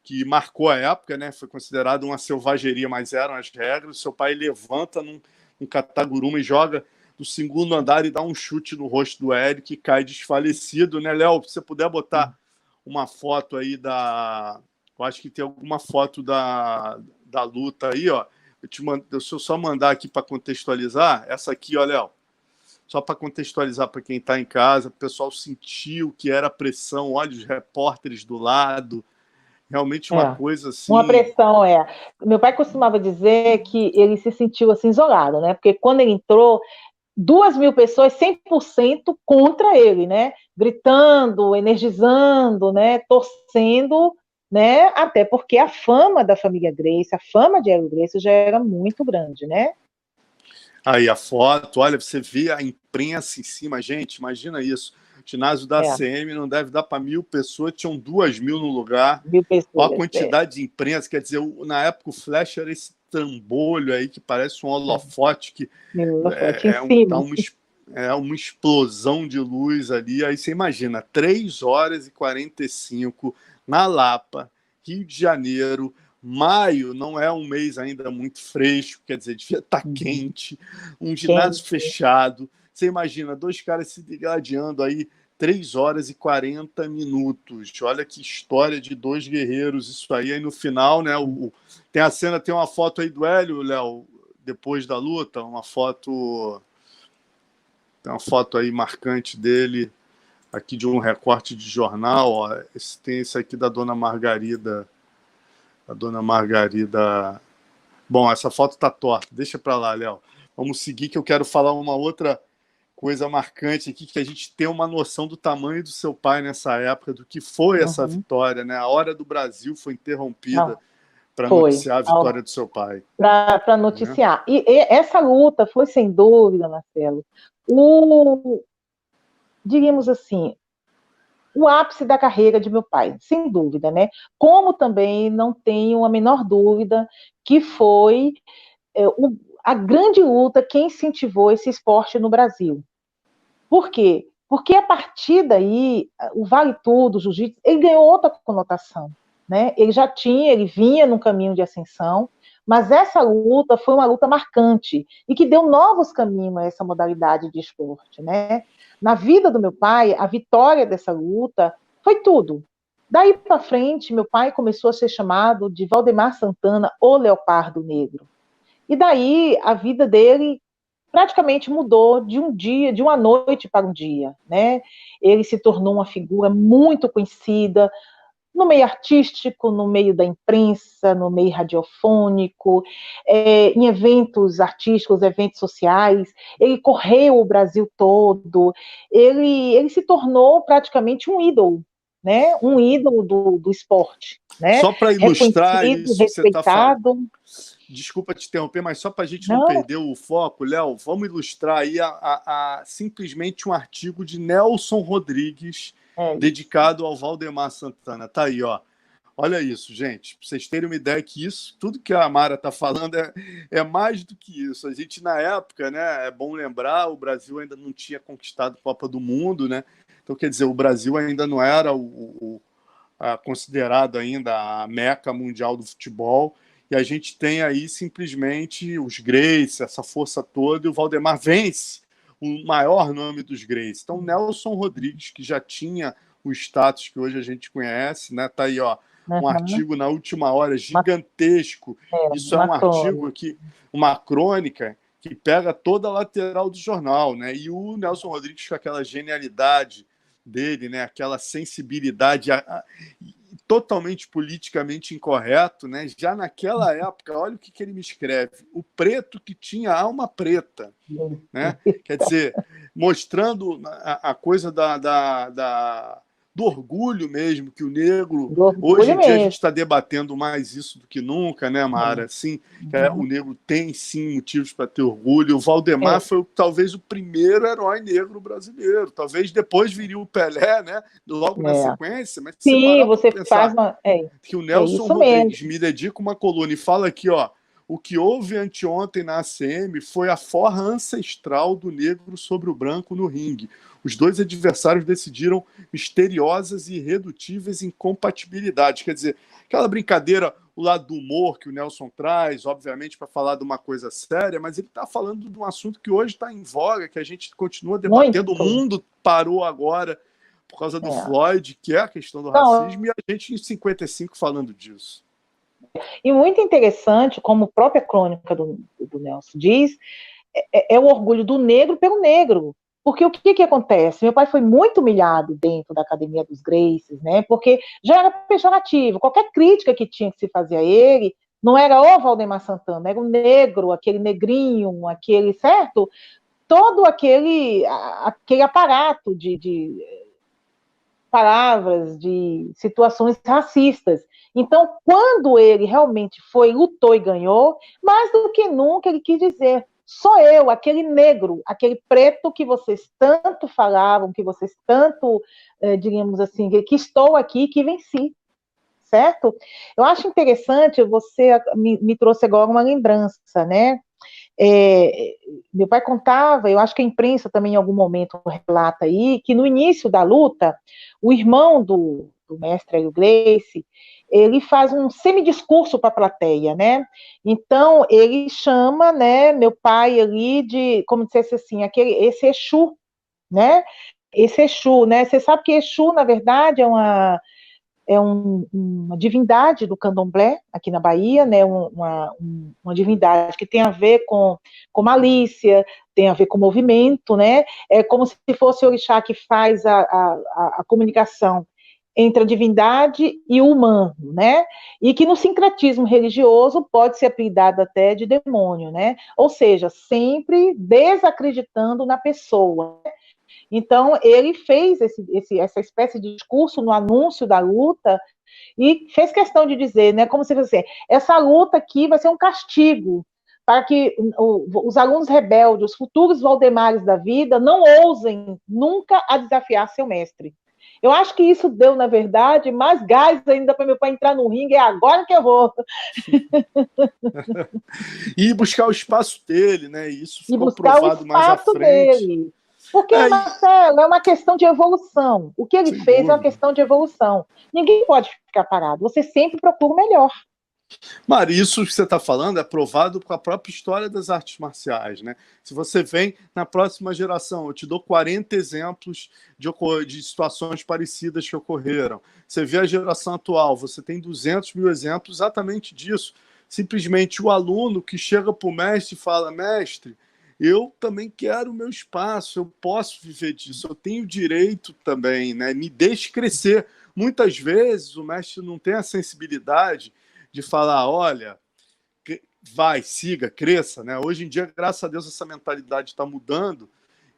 que marcou a época, né? Foi considerado uma selvageria, mas eram as regras. Seu pai levanta num cataguruma e joga do segundo andar e dá um chute no rosto do Hélio, que cai desfalecido, né, Léo? Se você puder botar uma foto aí eu acho que tem alguma foto da luta aí, ó. Deixa eu só mandar aqui para contextualizar. Essa aqui, ó, Léo. Só para contextualizar para quem está em casa, o pessoal sentiu que era pressão, olha os repórteres do lado, realmente uma coisa assim... Uma pressão, Meu pai costumava dizer que ele se sentiu assim isolado, né? Porque quando ele entrou, 2.000 pessoas 100% contra ele, né? Gritando, energizando, né? Torcendo, né? Até porque a fama da família Gracie, a fama de Hélio Gracie já era muito grande, né? Aí a foto, olha, você vê a imprensa em cima, gente, imagina isso. O ginásio da ACM não deve dar para 1.000 pessoas, tinham 2.000 no lugar. 1.000 pessoas. Olha a quantidade de imprensa, quer dizer, na época o flash era esse trambolho aí que parece um holofote que dá uma explosão de luz ali. Aí você imagina, 3h45 na Lapa, Rio de Janeiro. Maio não é um mês ainda muito fresco, quer dizer, devia estar quente, um ginásio fechado. Você imagina, 2 caras se degladiando aí 3h40. Olha que história de 2 guerreiros, isso aí. Aí no final, né? Tem a cena, tem uma foto aí do Hélio, Léo, depois da luta, tem uma foto aí marcante dele, aqui de um recorte de jornal, ó. Tem esse aqui da Dona Margarida. A Dona Margarida... Bom, essa foto tá torta. Deixa para lá, Léo. Vamos seguir, que eu quero falar uma outra coisa marcante aqui, que a gente tem uma noção do tamanho do seu pai nessa época, do que foi essa vitória, né? A hora do Brasil foi interrompida para noticiar a vitória do seu pai. Para noticiar. E essa luta foi, sem dúvida, Marcelo, diríamos assim, o ápice da carreira de meu pai, sem dúvida, né? Como também não tenho a menor dúvida que foi a grande luta que incentivou esse esporte no Brasil. Por quê? Porque a partir daí, o Vale Tudo, o Jiu-Jitsu, ele ganhou outra conotação, né? Ele vinha num caminho de ascensão, mas essa luta foi uma luta marcante e que deu novos caminhos a essa modalidade de esporte, né? Na vida do meu pai, a vitória dessa luta foi tudo. Daí para frente, meu pai começou a ser chamado de Valdemar Santana, o Leopardo Negro. E daí a vida dele praticamente mudou de uma noite para um dia, né? Ele se tornou uma figura muito conhecida no meio artístico, no meio da imprensa, no meio radiofônico, em eventos artísticos, eventos sociais. Ele correu o Brasil todo, ele se tornou praticamente um ídolo, né? Um ídolo do esporte, né? Só para ilustrar isso que você está falando. Desculpa te interromper, mas só para a gente não perder o foco, Léo, vamos ilustrar aí simplesmente um artigo de Nelson Rodrigues, dedicado ao Valdemar Santana. Tá aí, ó. Olha isso, gente. Para vocês terem uma ideia que isso, tudo que a Mara está falando é mais do que isso. A gente, na época, né, é bom lembrar, o Brasil ainda não tinha conquistado a Copa do Mundo, né? Então, quer dizer, o Brasil ainda não era considerado ainda a meca mundial do futebol. E a gente tem aí simplesmente os Gracie, essa força toda, e o Valdemar vence o maior nome dos Gracie. Então, Nelson Rodrigues, que já tinha o status que hoje a gente conhece, né? Tá aí, ó, um artigo na última hora gigantesco. Isso é um artigo aqui, uma crônica que pega toda a lateral do jornal, né? E o Nelson Rodrigues, com aquela genialidade dele, né? Aquela sensibilidade totalmente politicamente incorreto, né? Já naquela época, olha o que ele me escreve: o preto que tinha alma preta, né? Quer dizer, mostrando a coisa do orgulho mesmo, que o negro... Hoje em dia a gente está debatendo mais isso do que nunca, né, Mara? Assim, o negro tem, sim, motivos para ter orgulho. O Valdemar foi talvez o primeiro herói negro brasileiro. Talvez depois viria o Pelé, né? Logo na sequência. Mas sim, você faz uma... que o Nelson Rodrigues me dedica uma coluna e fala aqui, ó, o que houve anteontem na ACM foi a forra ancestral do negro sobre o branco no ringue. Os dois adversários decidiram misteriosas e irredutíveis incompatibilidades. Quer dizer, aquela brincadeira, o lado do humor que o Nelson traz, obviamente, para falar de uma coisa séria, mas ele está falando de um assunto que hoje está em voga, que a gente continua debatendo. Muito. O mundo parou agora por causa do Floyd, que é a questão do Então, racismo, e a gente em 55 falando disso. E muito interessante, como a própria crônica do Nelson diz, é o orgulho do negro pelo negro. Porque o que acontece? Meu pai foi muito humilhado dentro da Academia dos Gracies, né? Porque já era pejorativo. Qualquer crítica que tinha que se fazer a ele, não era o Valdemar Santana, era o negro, aquele negrinho, aquele, certo? Todo aquele aparato de palavras, de situações racistas. Então, quando ele realmente foi, lutou e ganhou, mais do que nunca ele quis dizer: sou eu, aquele negro, aquele preto que vocês tanto falavam, que vocês tanto, diríamos assim, que estou aqui, que venci, certo? Eu acho interessante, você me trouxe agora uma lembrança, né? Meu pai contava, eu acho que a imprensa também em algum momento relata aí, que no início da luta, o irmão do mestre Hélio Gracie, ele faz um semidiscurso para a plateia, né? Então, ele chama, né, meu pai ali de, como dissesse assim, esse Exu, né? Esse Exu, né? Você sabe que Exu, na verdade, uma divindade do candomblé, aqui na Bahia, né, uma divindade que tem a ver com malícia, tem a ver com movimento, né, é como se fosse o orixá que faz a comunicação entre a divindade e o humano, né, e que no sincretismo religioso pode ser apelidado até de demônio, né, ou seja, sempre desacreditando na pessoa. Então, ele fez essa espécie de discurso no anúncio da luta e fez questão de dizer, né, como se fosse, essa luta aqui vai ser um castigo para que os alunos rebeldes, os futuros Valdemares da vida, não ousem nunca a desafiar seu mestre. Eu acho que isso deu, na verdade, mais gás ainda para meu pai entrar no ringue, é agora que eu vou. E buscar o espaço dele, né? Isso ficou buscar provado o mais à espaço frente. dele. Porque, Marcelo, é uma questão de evolução. O que ele fez é uma questão de evolução. Ninguém pode ficar parado. Você sempre procura o melhor. Mari, isso que você está falando é provado com a própria história das artes marciais, né? Se você vem na próxima geração, eu te dou 40 exemplos de situações parecidas que ocorreram. Você vê a geração atual, você tem 200 mil exemplos exatamente disso. Simplesmente o aluno que chega para o mestre e fala: mestre, eu também quero o meu espaço, eu posso viver disso, eu tenho direito também, né? Me deixe crescer. Muitas vezes o mestre não tem a sensibilidade de falar: olha, vai, siga, cresça, né? Hoje em dia, graças a Deus, essa mentalidade está mudando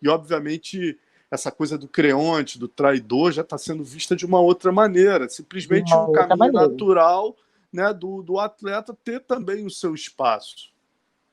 e, obviamente, essa coisa do creonte, do traidor, já está sendo vista de uma outra maneira, simplesmente um caminho natural, né, do atleta ter também o seu espaço.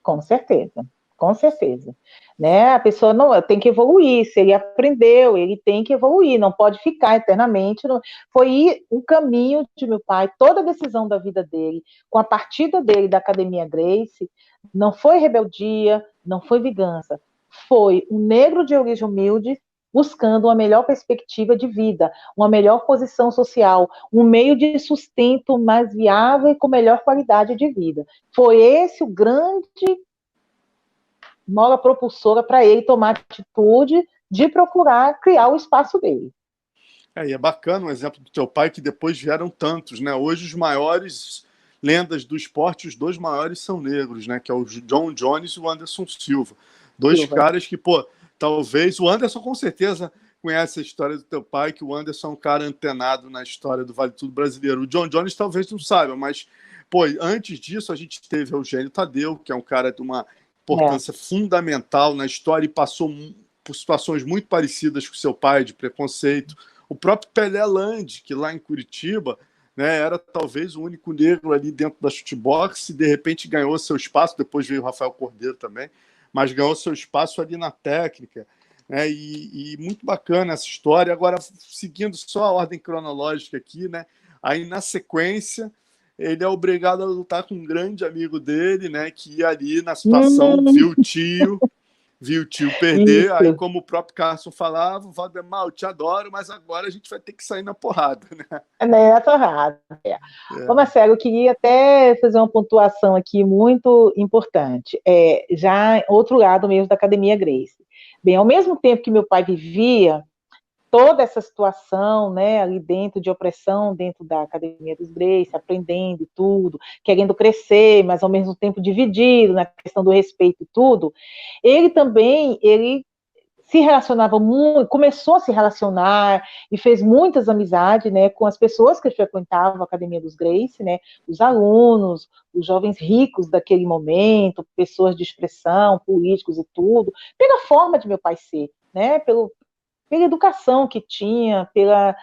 Com certeza. Com certeza, né? A pessoa não tem que evoluir. Se ele aprendeu, ele tem que evoluir. Não pode ficar eternamente. Foi o caminho de meu pai. Toda a decisão da vida dele, com a partida dele da Academia Gracie, não foi rebeldia, não foi vingança. Foi um negro de origem humilde buscando uma melhor perspectiva de vida, uma melhor posição social, um meio de sustento mais viável e com melhor qualidade de vida. Foi esse o grande mola propulsora para ele tomar atitude de procurar criar o espaço dele. E é bacana o exemplo do teu pai, que depois vieram tantos, né? Hoje os maiores lendas do esporte, os dois maiores são negros, né? Que é o John Jones e o Anderson Silva. Dois caras que, talvez... O Anderson com certeza conhece a história do teu pai, que o Anderson é um cara antenado na história do Vale Tudo brasileiro. O John Jones talvez não saiba, mas, antes disso a gente teve o Eugênio Tadeu, que é um cara de uma importância fundamental na história e passou por situações muito parecidas com seu pai, de preconceito. O próprio Pelé Land, que lá em Curitiba, né, era talvez o único negro ali dentro da shootbox e de repente ganhou seu espaço, depois veio o Rafael Cordeiro também, mas ganhou seu espaço ali na técnica, né, e muito bacana essa história. Agora, seguindo só a ordem cronológica aqui, né, aí na sequência ele é obrigado a lutar com um grande amigo dele, né, que ali na situação viu o tio perder, Isso. aí como o próprio Carson falava, Valdemar, eu te adoro, mas agora a gente vai ter que sair na porrada, né? Nessa rata. Ô, Marcelo, eu queria até fazer uma pontuação aqui muito importante. Já outro lado mesmo da Academia Grace. Bem, ao mesmo tempo que meu pai vivia toda essa situação, né, ali dentro de opressão, dentro da Academia dos Grace, aprendendo tudo, querendo crescer, mas ao mesmo tempo dividido na questão do respeito e tudo, ele se relacionava muito, começou a se relacionar e fez muitas amizades, né, com as pessoas que frequentavam a Academia dos Grace, né, os alunos, os jovens ricos daquele momento, pessoas de expressão, políticos e tudo, pela forma de meu pai ser, né, pela educação que tinha, pela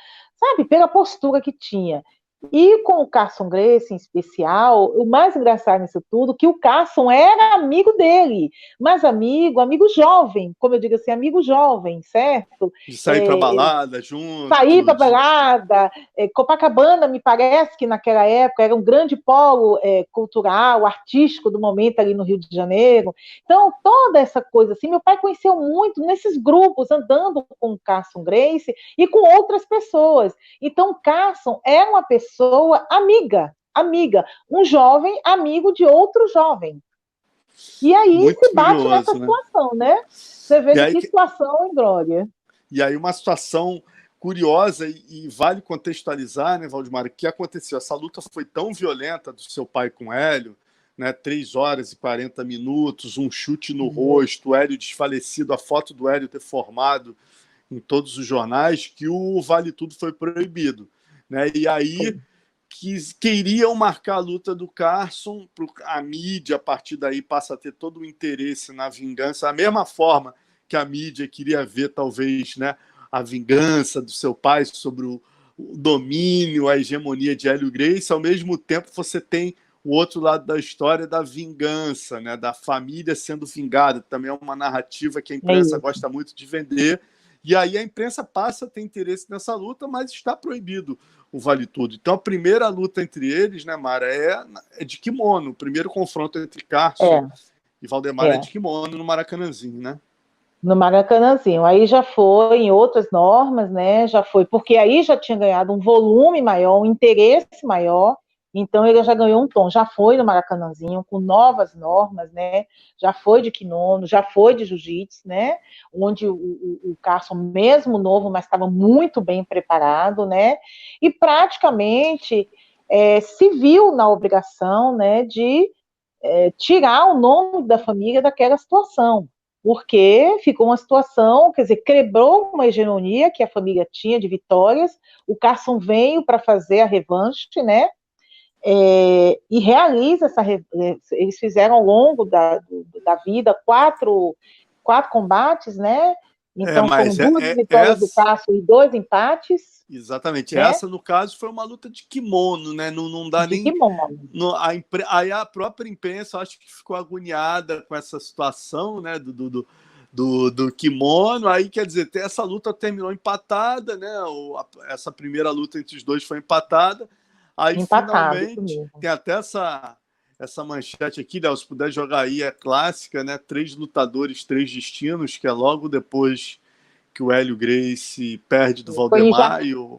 postura que tinha. E com o Carson Grace, em especial, o mais engraçado nisso tudo, que o Carson era amigo dele, mas amigo jovem, como eu digo assim, amigo jovem, certo? De sair para balada junto. Sair para balada. Copacabana, me parece que naquela época era um grande polo cultural, artístico do momento ali no Rio de Janeiro. Então, toda essa coisa assim, meu pai conheceu muito nesses grupos, andando com o Carson Grace e com outras pessoas. Então, o Carson é uma pessoa amiga, um jovem amigo de outro jovem. E aí muito se bate curioso, nessa situação, né? Você vê de que situação, Glória. E aí uma situação curiosa e vale contextualizar, né, Valdemar, o que aconteceu? Essa luta foi tão violenta do seu pai com o Hélio, né, 3 horas e 40 minutos, um chute no rosto, o Hélio desfalecido, a foto do Hélio deformado em todos os jornais, que o Vale Tudo foi proibido, né? E aí queriam marcar a luta do Carson, a mídia a partir daí passa a ter todo o interesse na vingança, da mesma forma que a mídia queria ver talvez, né, a vingança do seu pai sobre o domínio, a hegemonia de Hélio Gracie. Ao mesmo tempo você tem o outro lado da história da vingança, né, da família sendo vingada, também é uma narrativa que a imprensa gosta muito de vender. E aí a imprensa passa a ter interesse nessa luta, mas está proibido o Vale Tudo. Então a primeira luta entre eles, né, Mara, é de kimono. O primeiro confronto entre Carson e Valdemar é de kimono no Maracanãzinho, né? No Maracanãzinho. Aí já foi em outras normas, né? Já foi, porque aí já tinha ganhado um volume maior, um interesse maior. Então ele já ganhou um tom, já foi no Maracanãzinho com novas normas, né? Já foi de kimono, já foi de jiu-jitsu, né? Onde o Carson, mesmo novo, mas estava muito bem preparado, né? E praticamente se viu na obrigação, né, de tirar o nome da família daquela situação, porque ficou uma situação, quer dizer, quebrou uma hegemonia que a família tinha de vitórias. O Carson veio para fazer a revanche, né? E realiza eles fizeram ao longo da vida quatro combates, né? Então foram 2 vitórias do Carson e 2 empates. Exatamente. Né? Essa, no caso, foi uma luta de kimono, né? Não dá de nem. Kimono. Aí a própria imprensa, acho que ficou agoniada com essa situação, né? Do kimono. Aí, quer dizer, essa luta terminou empatada, né? Essa primeira luta entre os dois foi empatada. Aí, finalmente, tem até essa manchete aqui, Léo, se puder jogar aí, é clássica, né? 3 lutadores, 3 destinos, que é logo depois que o Hélio Gracie perde do Valdemar e o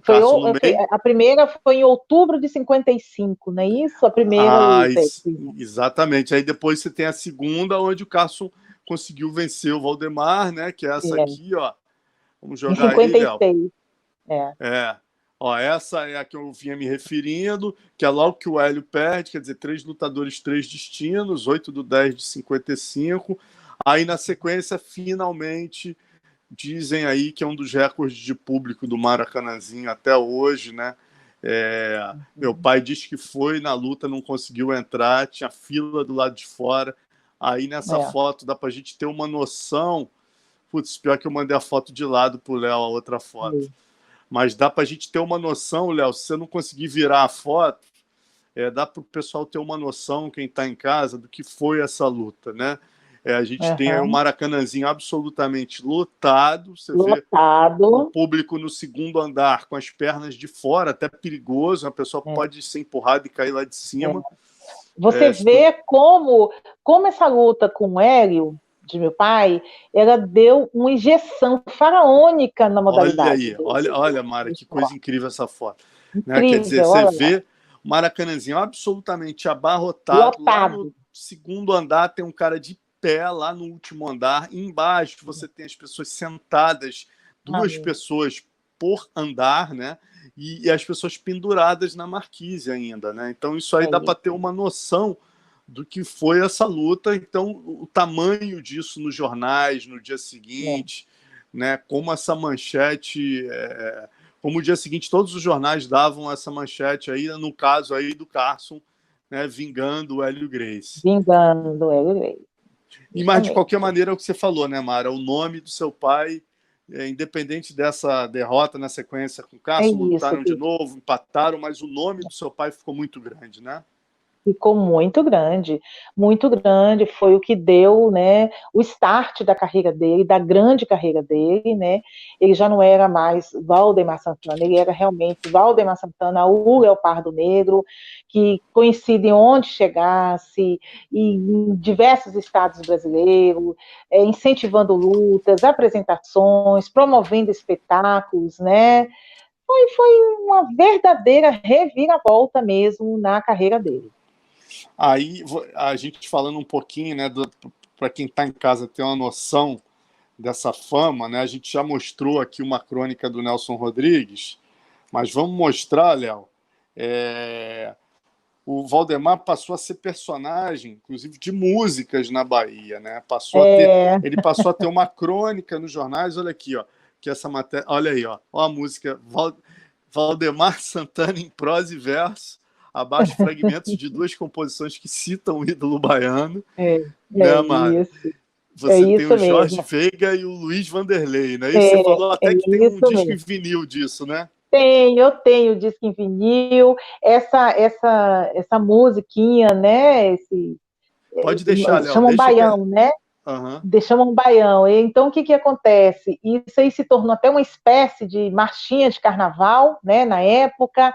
Carson no meio. A primeira foi em outubro de 55, não é isso? A primeira luta. Exatamente. Aí depois você tem a segunda, onde o Carson conseguiu vencer o Valdemar, né? Que é essa aqui, ó. Vamos jogar em 56. aí, Léo. Ó, essa é a que eu vinha me referindo, que é logo que o Hélio perde, quer dizer, 3 lutadores, 3 destinos, 8/10 de 55. Aí, na sequência, finalmente, dizem aí que é um dos recordes de público do Maracanãzinho até hoje, né? Meu pai disse que foi na luta, não conseguiu entrar, tinha fila do lado de fora. Aí, nessa foto, dá pra gente ter uma noção. Putz, pior que eu mandei a foto de lado pro Léo, a outra foto. Mas dá para a gente ter uma noção, Léo, se você não conseguir virar a foto, dá para o pessoal ter uma noção, quem está em casa, do que foi essa luta, né? A gente tem aí um Maracanãzinho absolutamente lotado. Você vê o público no segundo andar com as pernas de fora, até perigoso. A pessoa pode ser empurrada e cair lá de cima. Você vê como essa luta com o Hélio, de meu pai, ela deu uma injeção faraônica na modalidade. Olha, Mara, que coisa incrível essa foto. Incrível, né? Quer dizer, você vê o Maracanãzinho absolutamente abarrotado. Lotado. Lá no segundo andar tem um cara de pé, lá no último andar. Embaixo você tem as pessoas sentadas, duas pessoas por andar, né? E as pessoas penduradas na marquise ainda, né? Então isso aí dá para ter uma noção do que foi essa luta. Então o tamanho disso nos jornais no dia seguinte, né? Como essa manchete, como o dia seguinte todos os jornais davam essa manchete aí, no caso aí do Carson, né? Vingando o Hélio Gracie. Vingando o Hélio Gracie. Mas de qualquer maneira é o que você falou, né, Mara? O nome do seu pai, independente dessa derrota na sequência com o Carson, lutaram de novo, empataram, mas o nome do seu pai ficou muito grande, né? Ficou muito grande, foi o que deu, né, o start da carreira dele, da grande carreira dele, né, ele já não era mais Valdemar Santana, ele era realmente Valdemar Santana, o Leopardo Negro, que conhecido em onde chegasse, em diversos estados brasileiros, incentivando lutas, apresentações, promovendo espetáculos, né, foi uma verdadeira reviravolta mesmo na carreira dele. Aí, a gente falando um pouquinho, né, para quem está em casa ter uma noção dessa fama, né, a gente já mostrou aqui uma crônica do Nelson Rodrigues, mas vamos mostrar, Léo, o Valdemar passou a ser personagem, inclusive, de músicas na Bahia, né? Ele passou a ter uma crônica nos jornais, olha aqui, ó, que essa matéria, olha aí, ó a música Valdemar Santana em prosa e verso, abaixo fragmentos de duas composições que citam o ídolo baiano. Né, Mara? Você tem o Jorge Veiga e o Luiz Vanderlei, né? E você falou até que tem um disco em vinil disso, né? Eu tenho disco em vinil, essa musiquinha, né? Pode deixar, Léo. Chamam baião, né? Chamam baião. Então, o que acontece? Isso aí se tornou até uma espécie de marchinha de carnaval, né? Na época.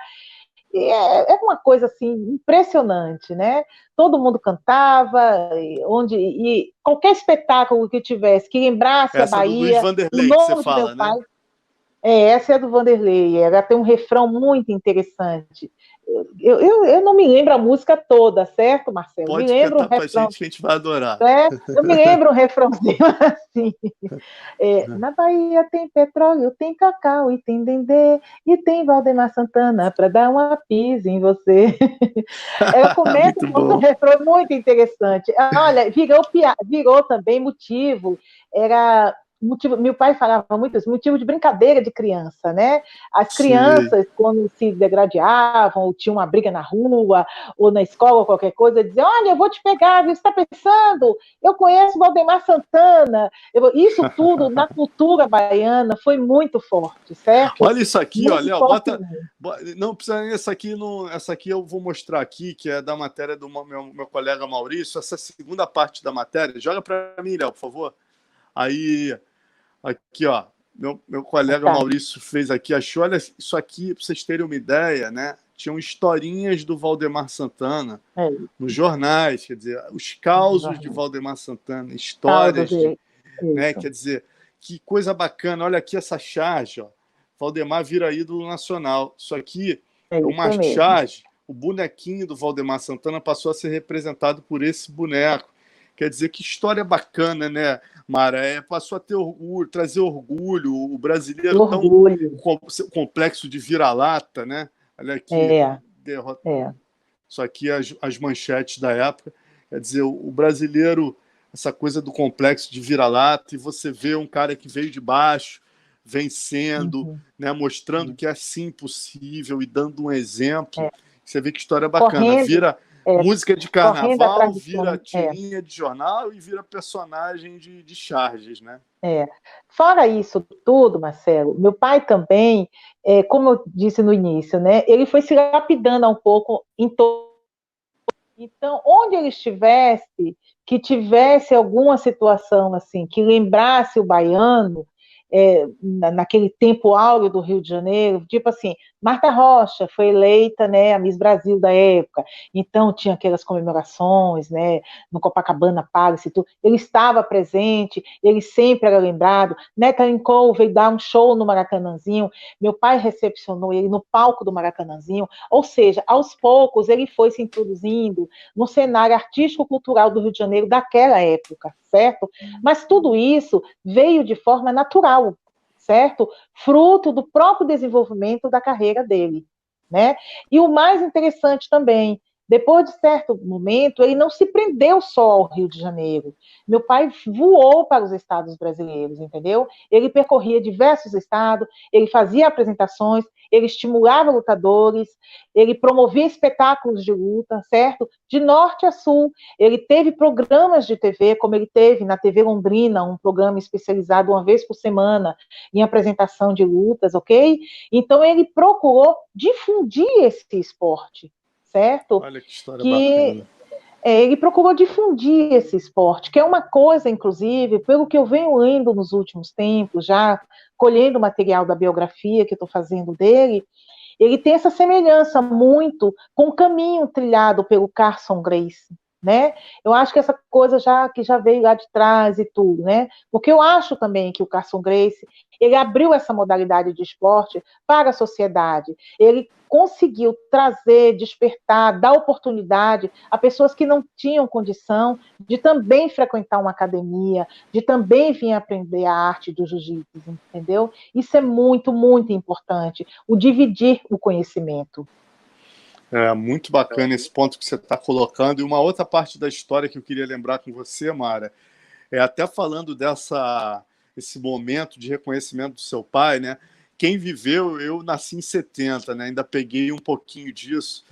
É uma coisa assim impressionante, né? Todo mundo cantava, e qualquer espetáculo que tivesse que lembrasse a Bahia, do Luiz Vanderlei, que você fala, né? Pai, essa é do Vanderlei, ela tem um refrão muito interessante. Eu não me lembro a música toda, certo, Marcelo? Pode cantar pra gente que a gente vai adorar. Eu me lembro um refrãozinho assim. Na Bahia tem petróleo, tem cacau e tem dendê, e tem Valdemar Santana para dar uma pisa em você. Ela começa com um refrão muito interessante. Olha, virou também motivo, meu pai falava muito isso, motivo de brincadeira de criança, né? As crianças, quando se degradavam, ou tinham uma briga na rua, ou na escola, ou qualquer coisa, diziam, olha, eu vou te pegar, você está pensando? Eu conheço Valdemar Santana. Isso tudo, na cultura baiana, foi muito forte, certo? Olha isso aqui, olha, não precisa essa aqui eu vou mostrar aqui, que é da matéria do meu colega Maurício, essa segunda parte da matéria, joga para mim, Léo, por favor. Aí, aqui, ó, meu colega Maurício fez aqui, achou, olha isso aqui, para vocês terem uma ideia, né? Tinham historinhas do Valdemar Santana nos jornais, quer dizer, os causos de Valdemar Santana, histórias, né? Quer dizer, que coisa bacana, olha aqui essa charge, ó, Valdemar vira ídolo nacional. Isso aqui é uma charge, o bonequinho do Valdemar Santana passou a ser representado por esse boneco. Quer dizer, que história bacana, né, Mara? Passou a ter orgulho, trazer orgulho, o brasileiro tão complexo de vira-lata, né? Olha aqui, derrota. Isso aqui, as manchetes da época. Quer dizer, o brasileiro, essa coisa do complexo de vira-lata, e você vê um cara que veio de baixo, vencendo, né, mostrando que é sim possível e dando um exemplo. Você vê que história bacana. Vira música de carnaval, vira tirinha de jornal e vira personagem de charges, né? Fora isso tudo, Marcelo, meu pai também, como eu disse no início, né, ele foi se lapidando um pouco em todo. Então, onde ele estivesse, que tivesse alguma situação assim, que lembrasse o baiano, naquele tempo áureo do Rio de Janeiro, tipo assim, Marta Rocha foi eleita, né, a Miss Brasil da época, então tinha aquelas comemorações, né, no Copacabana Palace e tudo, ele estava presente, ele sempre era lembrado, Natalie Cole veio dar um show no Maracanãzinho, meu pai recepcionou ele no palco do Maracanãzinho, ou seja, aos poucos ele foi se introduzindo no cenário artístico-cultural do Rio de Janeiro daquela época, certo? Mas tudo isso veio de forma natural, certo? Fruto do próprio desenvolvimento da carreira dele, né? E o mais interessante também, depois de certo momento, ele não se prendeu só ao Rio de Janeiro. Meu pai voou para os estados brasileiros, entendeu? Ele percorria diversos estados, ele fazia apresentações, ele estimulava lutadores, ele promovia espetáculos de luta, certo? De norte a sul, ele teve programas de TV, como ele teve na TV Londrina, um programa especializado uma vez por semana em apresentação de lutas, ok? Então ele procurou difundir esse esporte, certo? Olha que história bacana. Ele procurou difundir esse esporte, que é uma coisa, inclusive, pelo que eu venho lendo nos últimos tempos, já colhendo o material da biografia que eu estou fazendo dele, ele tem essa semelhança muito com o caminho trilhado pelo Carson Gracie, né? Eu acho que essa coisa que já veio lá de trás e tudo, né? Porque eu acho também que o Carson Gracie, ele abriu essa modalidade de esporte para a sociedade. Ele conseguiu trazer, despertar, dar oportunidade a pessoas que não tinham condição de também frequentar uma academia, de também vir aprender a arte do jiu-jitsu, entendeu? Isso é muito, muito importante, o dividir o conhecimento. É muito bacana esse ponto que você está colocando. E uma outra parte da história que eu queria lembrar com você, Mara, até falando esse momento de reconhecimento do seu pai, né? Quem viveu, eu nasci em 70, né? Ainda peguei um pouquinho disso.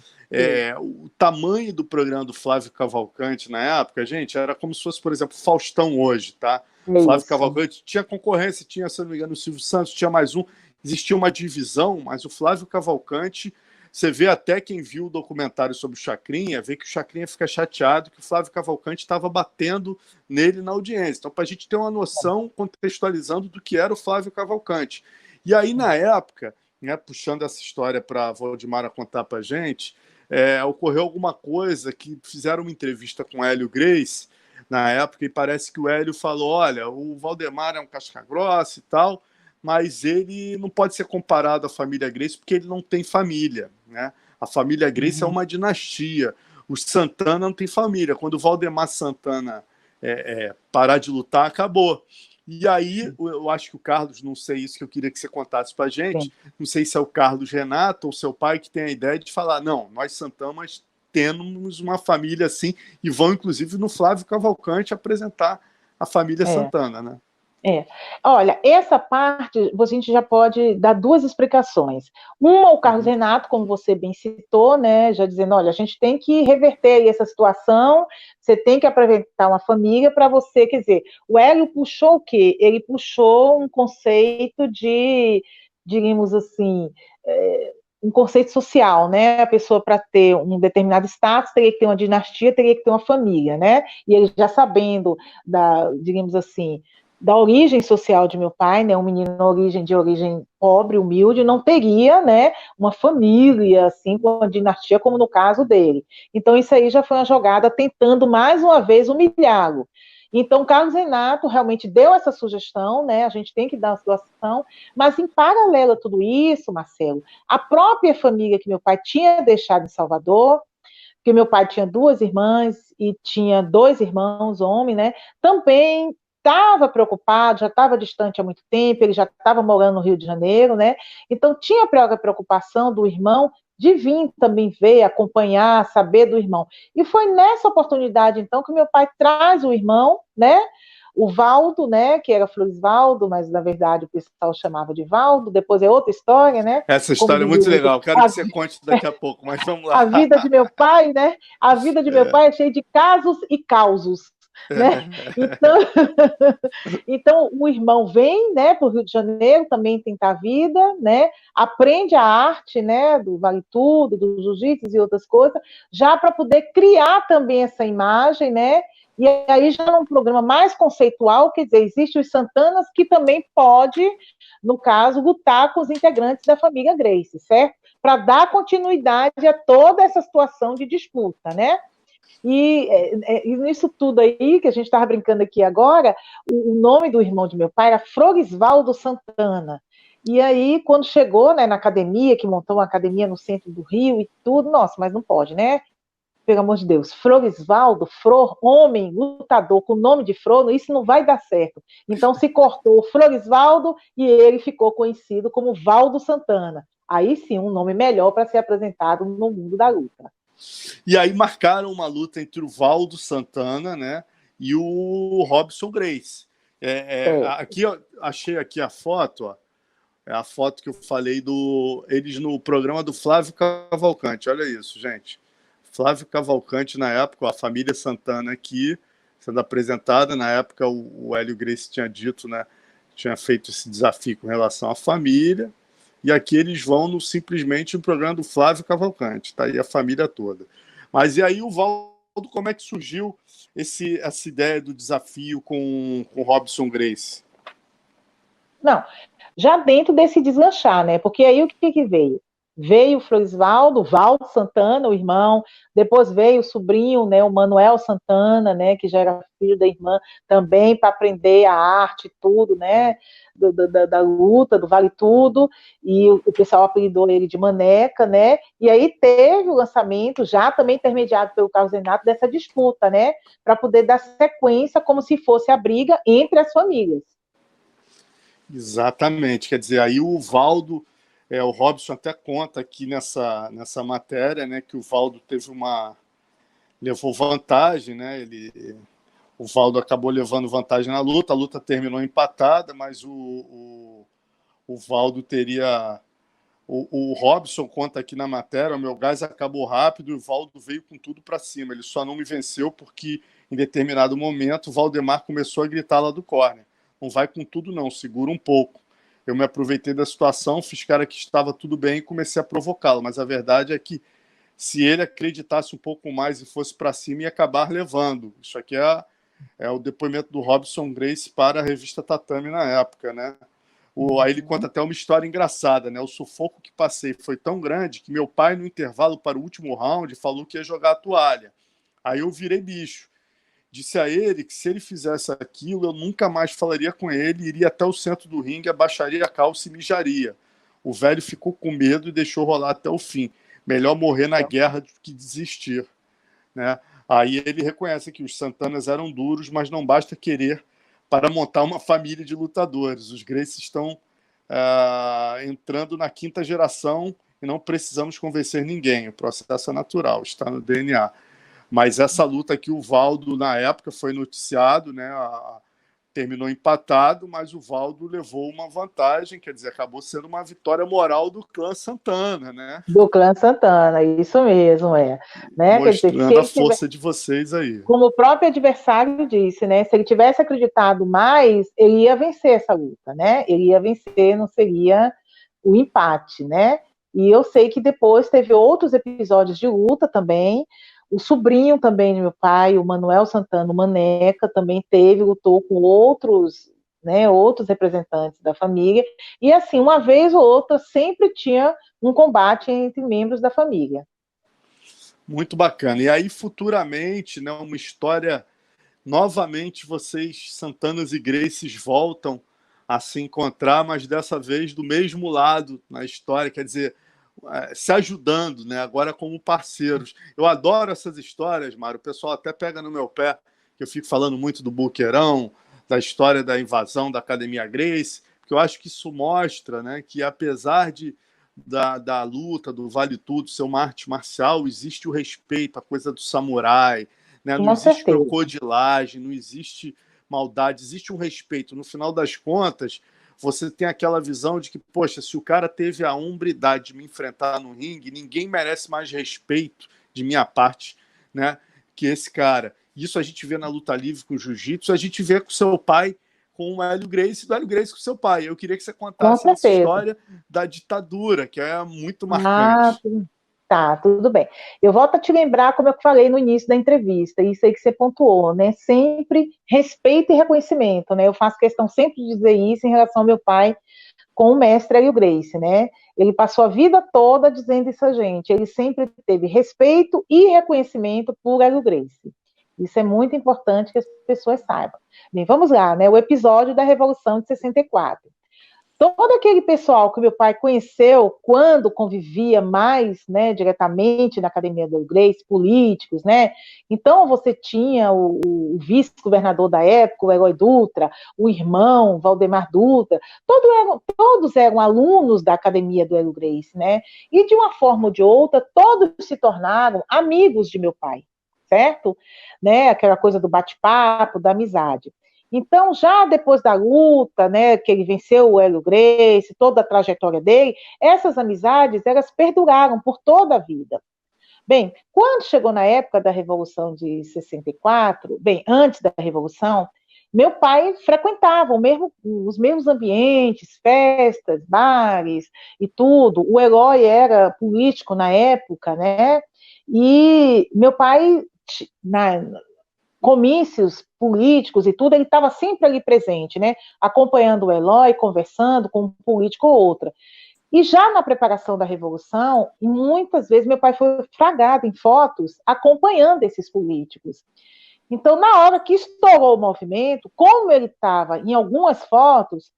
O tamanho do programa do Flávio Cavalcante na época, gente, era como se fosse, por exemplo, Faustão hoje, tá? Flávio Cavalcante tinha concorrência, tinha, se não me engano, o Silvio Santos, tinha mais um, existia uma divisão, mas o Flávio Cavalcante, você vê até quem viu o documentário sobre o Chacrinha, vê que o Chacrinha fica chateado que o Flávio Cavalcante estava batendo nele na audiência. Então, para a gente ter uma noção, contextualizando do que era o Flávio Cavalcante. E aí, na época, né, puxando essa história para a Valdemara contar para a gente, ocorreu alguma coisa que fizeram uma entrevista com o Hélio Gracie na época e parece que o Hélio falou, olha, o Valdemar é um casca-grossa e tal, mas ele não pode ser comparado à família Gracie porque ele não tem família, né? A família Gracie é uma dinastia. Os Santana não tem família. Quando o Valdemar Santana parar de lutar, acabou. E aí, eu acho que o Carlos, não sei isso que eu queria que você contasse para a gente, não sei se é o Carlos Renato ou seu pai que tem a ideia de falar, não, nós Santamas temos uma família assim, e vão, inclusive, no Flávio Cavalcante apresentar a família Santana, né? Olha, essa parte a gente já pode dar duas explicações. Uma, o Carlos Renato, como você bem citou, né, já dizendo, olha, a gente tem que reverter essa situação, você tem que apresentar uma família para você, quer dizer, o Hélio puxou o quê? Ele puxou um conceito de, diríamos assim, um conceito social, né? A pessoa, para ter um determinado status, teria que ter uma dinastia, teria que ter uma família, né? E ele já sabendo digamos assim, da origem social de meu pai, né, um menino de origem pobre, humilde, não teria, né, uma família, assim, com uma dinastia, como no caso dele. Então, isso aí já foi uma jogada tentando, mais uma vez, humilhá-lo. Então, Carlos Renato realmente deu essa sugestão, né, a gente tem que dar uma situação, mas em paralelo a tudo isso, Marcelo, a própria família que meu pai tinha deixado em Salvador, porque meu pai tinha 2 irmãs e tinha 2 irmãos, homem, né, também estava preocupado, já estava distante há muito tempo, ele já estava morando no Rio de Janeiro, né? Então tinha a preocupação do irmão de vir também ver, acompanhar, saber do irmão. E foi nessa oportunidade, então, que meu pai traz o irmão, né? O Valdo, né? Que era Florisvaldo, mas na verdade o pessoal chamava de Valdo, depois é outra história, né? Essa história é muito legal, quero que você conte daqui a pouco, mas vamos lá. A vida de meu pai, né? A vida de meu pai é cheia de casos e causos. Né? Então o irmão vem, né, para o Rio de Janeiro também tentar a vida, né, aprende a arte, né, do vale tudo, do jiu-jitsu e outras coisas, já para poder criar também essa imagem, né, E aí, já num programa mais conceitual, quer dizer, existem os Santanas que também pode, no caso, lutar com os integrantes da família Gracie, certo? Para dar continuidade a toda essa situação de disputa, né? E nisso tudo aí, que a gente estava brincando aqui agora, o nome do irmão de meu pai era Florisvaldo Santana. E aí, quando chegou, né, na academia, que montou uma academia no centro do Rio e tudo, nossa, mas não pode, né? Pelo amor de Deus, Florisvaldo, Flor, homem, lutador, com o nome de Frono, isso não vai dar certo. Então se cortou Florisvaldo e ele ficou conhecido como Valdo Santana. Aí sim, um nome melhor para ser apresentado no mundo da luta. E aí marcaram uma luta entre o Valdo Santana, né, e o Robson Gracie. Aqui eu achei aqui a foto, ó, é a foto que eu falei eles no programa do Flávio Cavalcante. Olha isso, gente. Flávio Cavalcante, na época, a família Santana aqui, sendo apresentada. Na época, o Hélio Gracie tinha dito, né, tinha feito esse desafio com relação à família. E aqui eles vão simplesmente no programa do Flávio Cavalcante. Tá aí a família toda. Mas e aí o Valdo, como é que surgiu essa ideia do desafio com o Robson Gracie? Não, já dentro desse deslanchar, né? Porque aí o que veio? Veio o Florisvaldo, Valdo Santana, o irmão, depois veio o sobrinho, né, o Manuel Santana, né, que já era filho da irmã, também para aprender a arte, tudo, né, da luta, do vale tudo, e o pessoal apelidou ele de Maneca, né, e aí teve o lançamento, já também intermediado pelo Carlos Renato, dessa disputa, né, para poder dar sequência como se fosse a briga entre as famílias. Exatamente, quer dizer, aí o Valdo, o Robson até conta aqui nessa matéria, né, que o Valdo levou vantagem, né, o Valdo acabou levando vantagem na luta, a luta terminou empatada, mas o Valdo teria... O Robson conta aqui na matéria, o meu gás acabou rápido e o Valdo veio com tudo para cima, ele só não me venceu porque em determinado momento o Valdemar começou a gritar lá do córner: não vai com tudo não, segura um pouco. Eu me aproveitei da situação, fiz cara que estava tudo bem e comecei a provocá-lo, mas a verdade é que se ele acreditasse um pouco mais e fosse para cima, ia acabar levando. Isso aqui é o depoimento do Robson Gracie para a revista Tatame na época, né? Aí ele conta até uma história engraçada, né? O sufoco que passei foi tão grande que meu pai, no intervalo para o último round, falou que ia jogar a toalha. Aí eu virei bicho. Disse a ele que se ele fizesse aquilo, eu nunca mais falaria com ele, iria até o centro do ringue, abaixaria a calça e mijaria. O velho ficou com medo e deixou rolar até o fim. Melhor morrer na guerra do que desistir, né? Aí ele reconhece que os Santanas eram duros, mas não basta querer para montar uma família de lutadores. Os Gracie estão entrando na quinta geração e não precisamos convencer ninguém. O processo é natural, está no DNA. Mas essa luta aqui, o Valdo, na época, foi noticiado, né? Terminou empatado, mas o Valdo levou uma vantagem, quer dizer, acabou sendo uma vitória moral do clã Santana, né? Do clã Santana, isso mesmo, né? Mostrando Quer dizer, a força de vocês aí. Como o próprio adversário disse, né? Se ele tivesse acreditado mais, ele ia vencer essa luta, né? Ele ia vencer, não seria o empate, né? E eu sei que depois teve outros episódios de luta também. O sobrinho também do meu pai, o Manuel Santana, o Maneca, também lutou com outros, né, outros representantes da família. E assim, uma vez ou outra, sempre tinha um combate entre membros da família. Muito bacana. E aí, futuramente, né, uma história... Novamente, vocês, Santanas e Gracies, voltam a se encontrar, mas dessa vez do mesmo lado na história, quer dizer, se ajudando, né? Agora como parceiros. Eu adoro essas histórias, Mário. O pessoal até pega no meu pé, que eu fico falando muito do Boqueirão, da história da invasão da Academia Gracie, porque eu acho que isso mostra, né, que apesar da luta, do vale tudo, ser uma arte marcial, existe o respeito, a coisa do samurai, né? Não existe crocodilagem, não existe maldade, existe um respeito. No final das contas, você tem aquela visão de que, poxa, se o cara teve a hombridade de me enfrentar no ringue, ninguém merece mais respeito de minha parte, né, que esse cara. Isso a gente vê na luta livre com o jiu-jitsu, a gente vê com seu pai, com o Hélio Gracie, do Hélio Gracie com seu pai. Eu queria que você contasse essa história da ditadura, que é muito marcante. Tá, tudo bem. Eu volto a te lembrar, como eu falei no início da entrevista, isso aí que você pontuou, né? Sempre respeito e reconhecimento, né? Eu faço questão sempre de dizer isso em relação ao meu pai com o mestre Hélio Gracie, né? Ele passou a vida toda dizendo isso a gente. Ele sempre teve respeito e reconhecimento por Hélio Gracie. Isso é muito importante que as pessoas saibam. Bem, vamos lá, né? O episódio da Revolução de 64. Todo aquele pessoal que meu pai conheceu quando convivia mais, né, diretamente na Academia do Gracie, políticos, né? Então você tinha o vice-governador da época, o Herói Dutra, o irmão, Valdemar Dutra, todos eram alunos da Academia do Hélio Gracie, né? E de uma forma ou de outra, todos se tornaram amigos de meu pai, certo? Né? Aquela coisa do bate-papo, da amizade. Então, já depois da luta, né, que ele venceu o Hélio Gracie, toda a trajetória dele, essas amizades, elas perduraram por toda a vida. Bem, quando chegou na época da Revolução de 64, bem, antes da Revolução, meu pai frequentava os mesmos ambientes, festas, bares e tudo. O Herói era político na época, né? E meu pai, comícios políticos e tudo, ele estava sempre ali presente, né? Acompanhando o Eloy, conversando com um político ou outra. E já na preparação da Revolução, muitas vezes meu pai foi flagrado em fotos acompanhando esses políticos. Então, na hora que estourou o movimento, como ele estava em algumas fotos,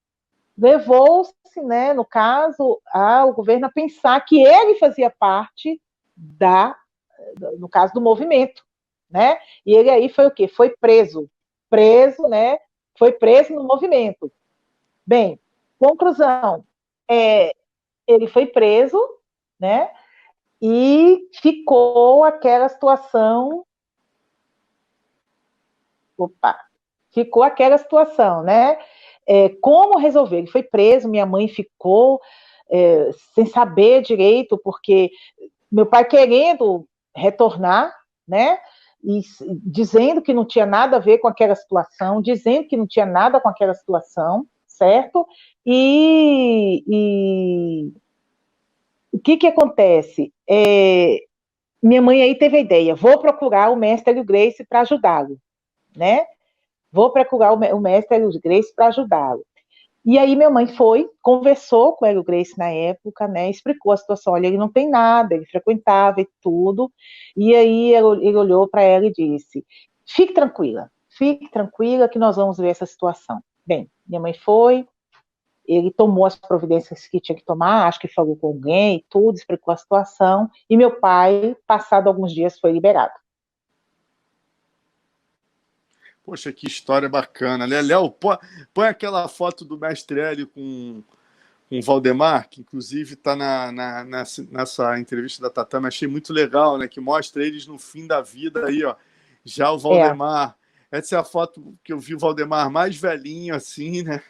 levou-se, né, no caso, ao governo a pensar que ele fazia parte no caso do movimento. Né? E ele aí foi o quê? Foi preso, né? Foi preso no movimento. Bem, conclusão, ele foi preso, né? E ficou aquela situação, né? Como resolver? Ele foi preso, minha mãe ficou sem saber direito, porque meu pai querendo retornar, né? E dizendo que não tinha nada a ver com aquela situação, dizendo que não tinha nada com aquela situação, certo? E o que acontece? Minha mãe aí teve a ideia, vou procurar o mestre Hélio Gracie para ajudá-lo, né? Vou procurar o mestre Hélio Gracie para ajudá-lo. E aí minha mãe foi, conversou com o Hélio Gracie na época, né, explicou a situação, olha, ele não tem nada, ele frequentava e tudo, e aí ele olhou para ela e disse, fique tranquila que nós vamos ver essa situação. Bem, minha mãe foi, ele tomou as providências que tinha que tomar, acho que falou com alguém e tudo, explicou a situação, e meu pai, passado alguns dias, foi liberado. Poxa, que história bacana, né? Léo, põe aquela foto do mestre Hélio com o Valdemar, que inclusive está nessa entrevista da Tatame, achei muito legal, né? Que mostra eles no fim da vida aí, ó. Já o Valdemar, essa é a foto que eu vi o Valdemar mais velhinho, assim, né?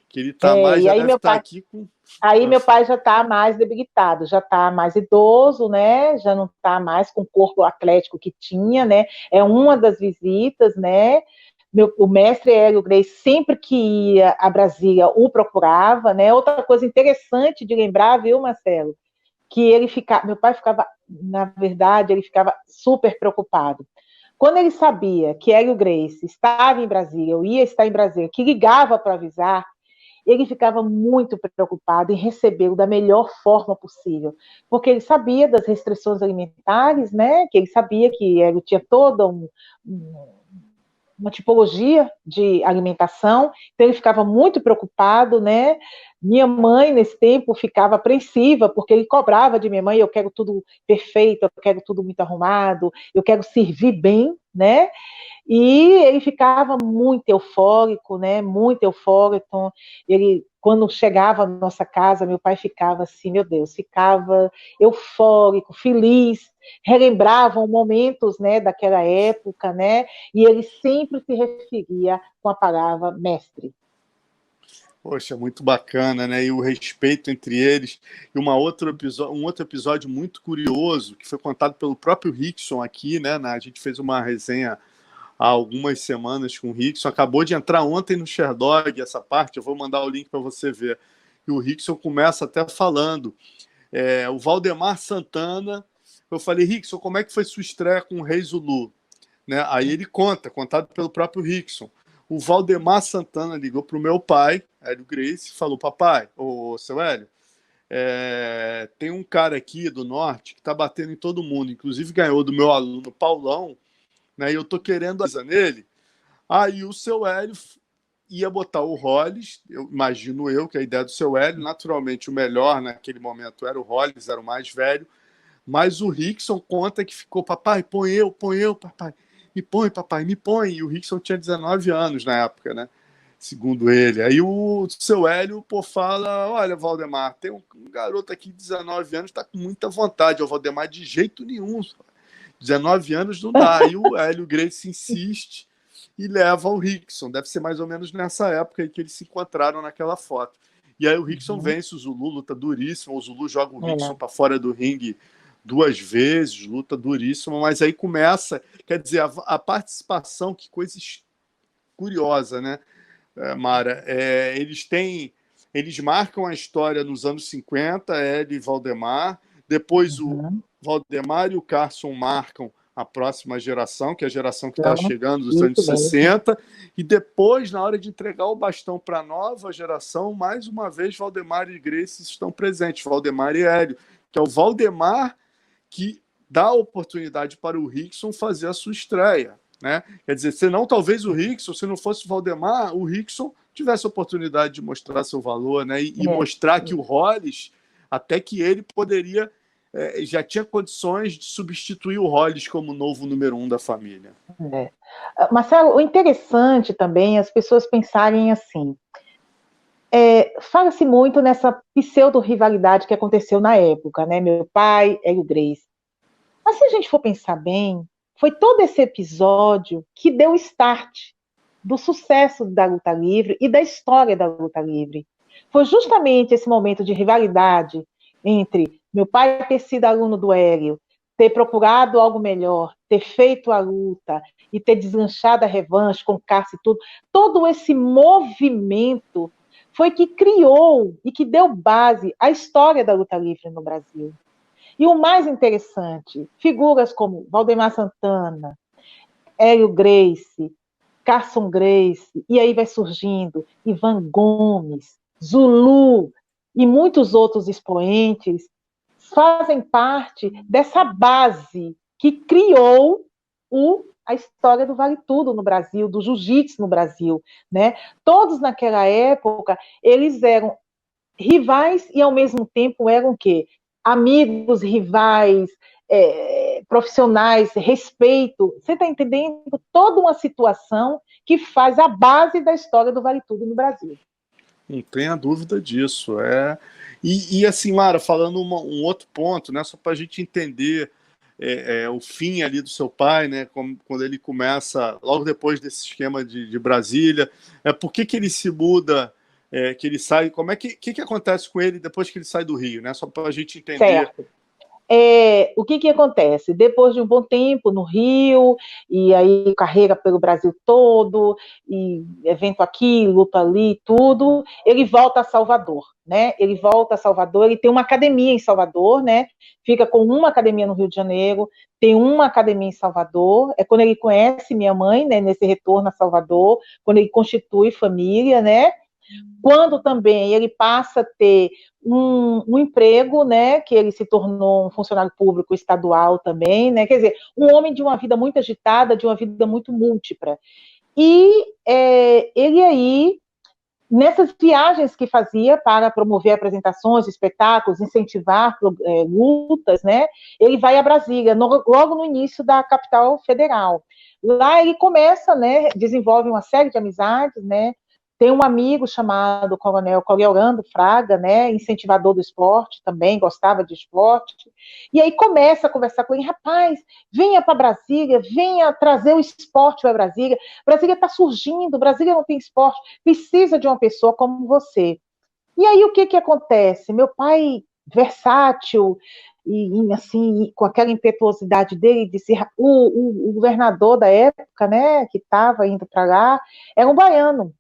Que ele está mais, já deve estar aqui com... Aí meu pai já está mais debilitado, já está mais idoso, né? Já não está mais com o corpo atlético que tinha, né? É uma das visitas, né? O mestre Hélio Gracie, sempre que ia a Brasília, o procurava, né? Outra coisa interessante de lembrar, viu, Marcelo? Que meu pai ficava, na verdade, ele ficava super preocupado. Quando ele sabia que Hélio Gracie estava em Brasília, ou ia estar em Brasília, que ligava para avisar, ele ficava muito preocupado em recebê-lo da melhor forma possível, porque ele sabia das restrições alimentares, né? Que ele sabia que ele tinha toda uma tipologia de alimentação, então ele ficava muito preocupado, né? Minha mãe, nesse tempo, ficava apreensiva, porque ele cobrava de minha mãe, eu quero tudo perfeito, eu quero tudo muito arrumado, eu quero servir bem, né? E ele ficava muito eufórico, né? Muito eufórico. Ele, quando chegava na nossa casa, meu pai ficava assim, meu Deus, ficava eufórico, feliz, relembravam momentos, né, daquela época, né? E ele sempre se referia com a palavra mestre. Poxa, muito bacana, né? E o respeito entre eles. E um outro episódio muito curioso, que foi contado pelo próprio Rickson aqui, né? A gente fez uma resenha há algumas semanas com o Rickson. Acabou de entrar ontem no Sherdog essa parte, eu vou mandar o link para você ver. E o Rickson começa até falando. O Valdemar Santana Eu falei, Rickson, como é que foi sua estreia com o Rei Zulu? Né? Aí ele contado pelo próprio Rickson. O Valdemar Santana ligou para o meu pai, Hélio Gracie, e falou, papai, ô seu Hélio, tem um cara aqui do norte que está batendo em todo mundo, inclusive ganhou do meu aluno Paulão, né? E eu tô querendo a nele. Aí o seu Hélio ia botar o Hollis, imagino eu que a ideia do seu Hélio, naturalmente o melhor naquele momento era o Hollis, era o mais velho, mas o Rickson conta que ficou, papai, põe eu, papai, me põe, e o Rickson tinha 19 anos na época, né? Segundo ele. Aí o seu Hélio, fala, olha, Valdemar, tem um garoto aqui de 19 anos, tá com muita vontade, o Valdemar de jeito nenhum, 19 anos não dá. Aí o Hélio Gracie insiste e leva o Rickson. Deve ser mais ou menos nessa época aí que eles se encontraram naquela foto. E aí o Rickson vence o Zulu, luta duríssima. O Zulu joga o Rickson para fora do ringue 2 vezes, luta duríssima. Mas aí começa, quer dizer, a participação, que coisa curiosa, né, Mara? Eles marcam a história nos anos 50, Hélio e Valdemar. Depois o Valdemar e o Carson marcam a próxima geração, que é a geração que está chegando dos anos 60, e depois, na hora de entregar o bastão para a nova geração, mais uma vez, Valdemar e Gracie estão presentes, Valdemar e Hélio, que é o Valdemar que dá a oportunidade para o Rickson fazer a sua estreia, né? Quer dizer, senão talvez o Rickson, se não fosse o Valdemar, o Rickson tivesse a oportunidade de mostrar seu valor, né? E mostrar que o Hollis, até que ele poderia... já tinha condições de substituir o Hollis como novo número 1 da família. Marcelo, o interessante também é as pessoas pensarem assim, fala-se muito nessa pseudo-rivalidade que aconteceu na época, né? Meu pai, Hélio Gracie. Mas se a gente for pensar bem, foi todo esse episódio que deu o start do sucesso da luta livre e da história da luta livre. Foi justamente esse momento de rivalidade entre meu pai ter sido aluno do Hélio, ter procurado algo melhor, ter feito a luta e ter deslanchado a revanche com o Cássio e tudo, todo esse movimento foi que criou e que deu base à história da luta livre no Brasil. E o mais interessante, figuras como Valdemar Santana, Hélio Gracie, Carson Gracie, e aí vai surgindo Ivan Gomes, Zulu e muitos outros expoentes, fazem parte dessa base que criou a história do Vale Tudo no Brasil, do jiu-jitsu no Brasil, né? Todos naquela época, eles eram rivais e ao mesmo tempo eram o quê? Amigos, rivais, profissionais, respeito. Você está entendendo toda uma situação que faz a base da história do Vale Tudo no Brasil. Não tenha dúvida disso. E assim, Mara, falando um outro ponto, né, só para a gente entender o fim ali do seu pai, né, quando ele começa, logo depois desse esquema de Brasília, por que ele se muda, que ele sai, como que acontece com ele depois que ele sai do Rio, né, só para a gente entender. Certo. O que acontece? Depois de um bom tempo no Rio, e aí carreira pelo Brasil todo, e evento aqui, luta ali, tudo, ele volta a Salvador, né? Ele volta a Salvador, ele tem uma academia em Salvador, né? Fica com uma academia no Rio de Janeiro, tem uma academia em Salvador, é quando ele conhece minha mãe, né? Nesse retorno a Salvador, quando ele constitui família, né? Quando também ele passa a ter um emprego, né, que ele se tornou um funcionário público estadual também, né, quer dizer, um homem de uma vida muito agitada, de uma vida muito múltipla. E ele aí, nessas viagens que fazia para promover apresentações, espetáculos, incentivar lutas, né, ele vai a Brasília, logo no início da capital federal. Lá ele começa, né, desenvolve uma série de amizades, né, tem um amigo chamado Coronel Coriolando Fraga, né, incentivador do esporte, também gostava de esporte, e aí começa a conversar com ele, rapaz, venha para Brasília, venha trazer o esporte para Brasília, Brasília está surgindo, Brasília não tem esporte, precisa de uma pessoa como você. E aí o que acontece? Meu pai, versátil, e assim, com aquela impetuosidade dele, disse, o governador da época, né, que estava indo para lá, era um baiano,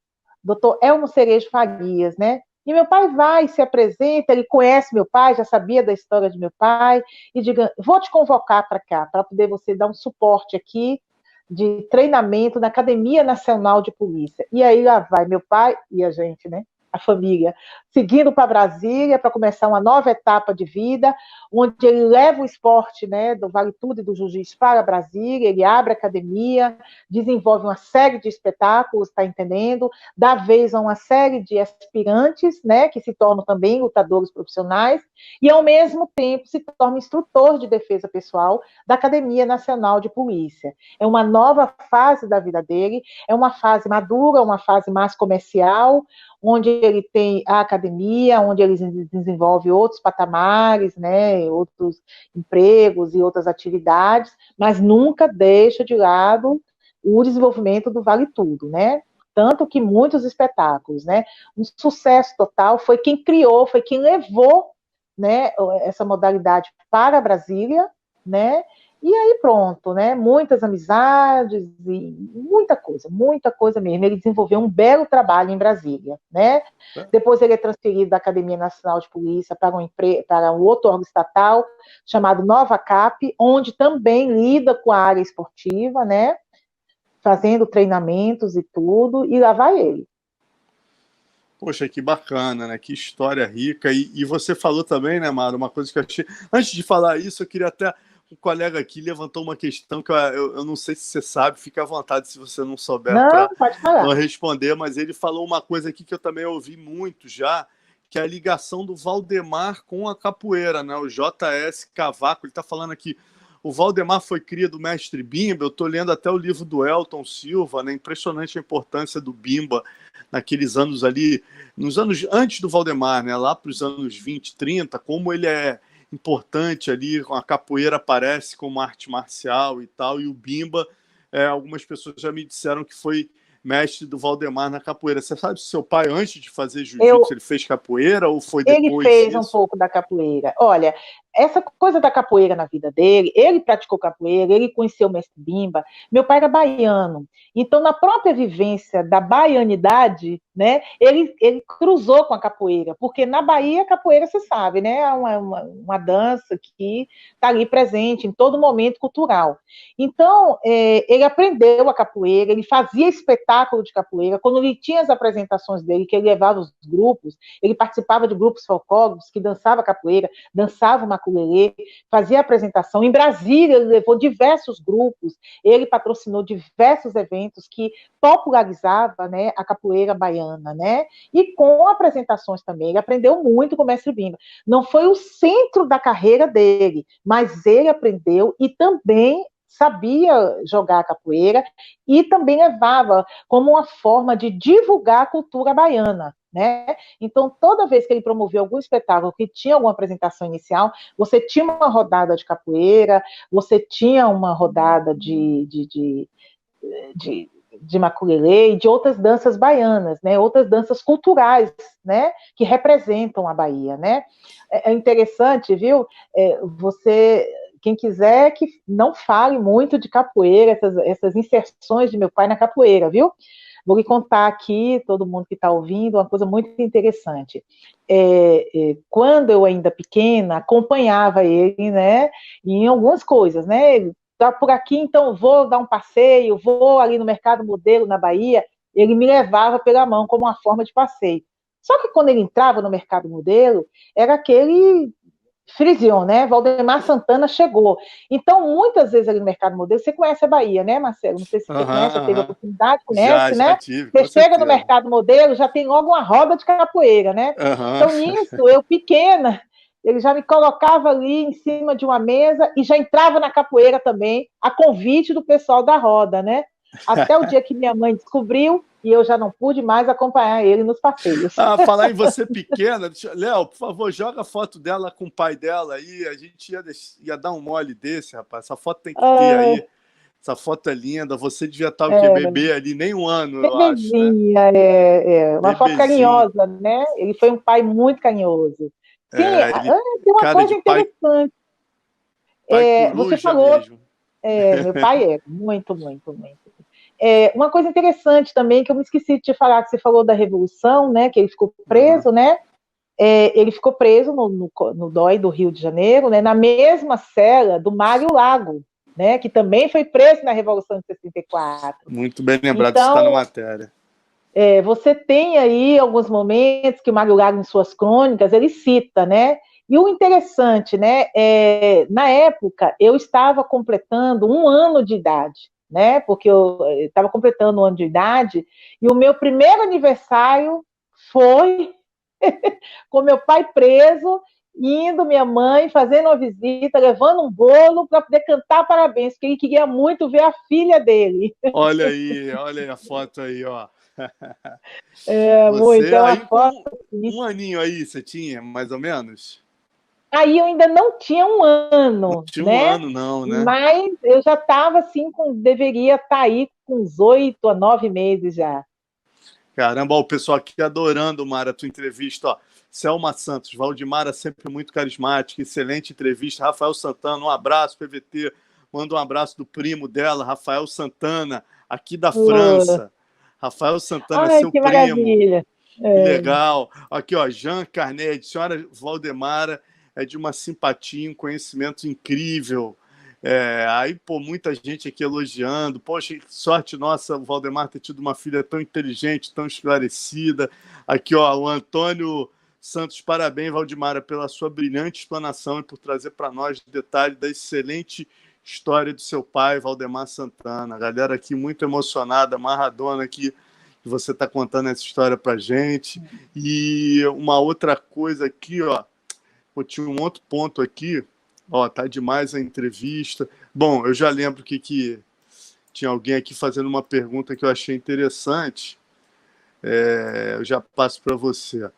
Dr. Elmo Cerejo Farias, né? E meu pai vai, se apresenta, ele conhece meu pai, já sabia da história de meu pai, e diga, vou te convocar para cá, para poder você dar um suporte aqui de treinamento na Academia Nacional de Polícia. E aí lá vai meu pai e a gente, né? A família, seguindo para Brasília para começar uma nova etapa de vida, onde ele leva o esporte, né, do Vale Tudo e do Jiu-Jitsu para Brasília, ele abre a academia, desenvolve uma série de espetáculos, está entendendo? Dá vez a uma série de aspirantes, né, que se tornam também lutadores profissionais, e ao mesmo tempo se torna instrutor de defesa pessoal da Academia Nacional de Polícia. É uma nova fase da vida dele, é uma fase madura, uma fase mais comercial, onde ele tem a academia, onde ele desenvolve outros patamares, né, outros empregos e outras atividades, mas nunca deixa de lado o desenvolvimento do Vale Tudo, né? Tanto que muitos espetáculos, né? Um sucesso total, foi quem criou, foi quem levou, né, essa modalidade para Brasília, né? E aí pronto, né? Muitas amizades e muita coisa mesmo. Ele desenvolveu um belo trabalho em Brasília, né? Depois ele é transferido da Academia Nacional de Polícia para um outro órgão estatal chamado Nova Cap, onde também lida com a área esportiva, né? Fazendo treinamentos e tudo, e lá vai ele. Poxa, que bacana, né? Que história rica. E você falou também, né, Mara, uma coisa que eu achei. Antes de falar isso, eu queria até. Um colega aqui levantou uma questão que eu não sei se você sabe, fica à vontade se você não souber Não, para pode falar. não responder, mas ele falou uma coisa aqui que eu também ouvi muito já, que é a ligação do Valdemar com a capoeira, né? O JS Cavaco, ele está falando aqui. O Valdemar foi cria do mestre Bimba, eu estou lendo até o livro do Elton Silva, né? Impressionante a importância do Bimba naqueles anos ali, nos anos antes do Valdemar, né? Lá para os anos 20, 30, como ele é importante ali, a capoeira aparece como arte marcial e tal, e o Bimba, algumas pessoas já me disseram que foi mestre do Valdemar na capoeira. Você sabe se seu pai, antes de fazer jiu-jitsu, ele fez capoeira ou foi Ele depois fez disso? um pouco da capoeira. Olha, essa coisa da capoeira na vida dele, ele praticou capoeira, ele conheceu o mestre Bimba. Meu pai era baiano, então na própria vivência da baianidade, né, ele cruzou com a capoeira, porque na Bahia a capoeira, você sabe, né, é uma dança que está ali presente em todo momento cultural. Então, ele aprendeu a capoeira, ele fazia espetáculo de capoeira, quando ele tinha as apresentações dele, que ele levava os grupos, ele participava de grupos folclóricos que dançava capoeira, dançava maculelê, fazia apresentação. Em Brasília, ele levou diversos grupos, ele patrocinou diversos eventos que popularizavam, né, a capoeira baiana, né? E com apresentações também. Ele aprendeu muito com o mestre Bimba. Não foi o centro da carreira dele, mas ele aprendeu e também sabia jogar capoeira e também levava como uma forma de divulgar a cultura baiana, né? Então, toda vez que ele promovia algum espetáculo que tinha alguma apresentação inicial, você tinha uma rodada de capoeira, você tinha uma rodada de maculelê e de outras danças baianas, né? Outras danças culturais, né? Que representam a Bahia, né? É interessante, viu? Você... Quem quiser que não fale muito de capoeira, essas inserções de meu pai na capoeira, viu? Vou lhe contar aqui, todo mundo que está ouvindo, uma coisa muito interessante. Quando eu ainda pequena, acompanhava ele, né, em algumas coisas, né? Ele está por aqui, então vou dar um passeio, vou ali no Mercado Modelo, na Bahia, ele me levava pela mão como uma forma de passeio. Só que quando ele entrava no Mercado Modelo, era aquele Frision, né? Valdemar Santana chegou. Então, muitas vezes ali no Mercado Modelo, você conhece a Bahia, né, Marcelo? Não sei se você conhece, já teve a oportunidade, conhece, Já né? tive, Você com chega no certeza. Mercado Modelo, já tem logo uma roda de capoeira, né? Então, nisso, eu pequena, ele já me colocava ali em cima de uma mesa e já entrava na capoeira também, a convite do pessoal da roda, né? Até o dia que minha mãe descobriu e eu já não pude mais acompanhar ele nos passeios. Falar em você pequena, Léo, por favor, joga a foto dela com o pai dela aí, a gente ia dar um mole desse, rapaz, essa foto tem que ter aí, essa foto é linda, você devia estar o quê? Bebê ali, nem um ano, eu acho, né? Bebezinha, uma foto carinhosa, né? Ele foi um pai muito carinhoso. Sim, tem uma cara coisa de pai interessante. Pai Você coruja falou, mesmo. meu pai é muito, muito, muito. Uma coisa interessante também, que eu me esqueci de te falar, que você falou da Revolução, né, que ele ficou preso, né, ele ficou preso no DOI do Rio de Janeiro, né, na mesma cela do Mário Lago, né, que também foi preso na Revolução de 64. Muito bem lembrado, Então, isso está na matéria. Você tem aí alguns momentos que o Mário Lago, em suas crônicas, ele cita, né, e o interessante, né, na época, eu estava completando 1 ano de idade, né, porque eu estava completando 1 ano de idade, e o meu primeiro aniversário foi com meu pai preso, indo, minha mãe, fazendo uma visita, levando um bolo para poder cantar parabéns, porque ele queria muito ver a filha dele. Olha aí a foto aí, ó. Muito, Você é uma aí foto. com 1 aninho aí, você tinha, mais ou menos? Aí eu ainda não tinha 1 ano, não tinha né? 1 ano, não, né? Mas eu já estava assim, deveria estar aí com uns 8 a 9 meses já. Caramba, ó, o pessoal aqui adorando, Mara, a tua entrevista, ó. Selma Santos, Valdemara sempre muito carismática, excelente entrevista. Rafael Santana, um abraço, PVT. Manda um abraço do primo dela, Rafael Santana, aqui da França. Rafael Santana é Ai, seu que primo. maravilha. Que legal. Aqui, ó, Jean Carnegie, senhora Valdemara é de uma simpatia, um conhecimento incrível. Aí, pô, muita gente aqui elogiando. Poxa, que sorte nossa, o Valdemar, ter tido uma filha tão inteligente, tão esclarecida. Aqui, ó, o Antônio Santos, parabéns, Valdemara, pela sua brilhante explanação e por trazer para nós detalhes da excelente história do seu pai, Valdemar Santana. A galera aqui muito emocionada, amarradona aqui, que você está contando essa história para gente. E uma outra coisa aqui, ó, tinha um outro ponto aqui, ó, tá demais a entrevista. Bom, eu já lembro que tinha alguém aqui fazendo uma pergunta que eu achei interessante. Eu já passo para você.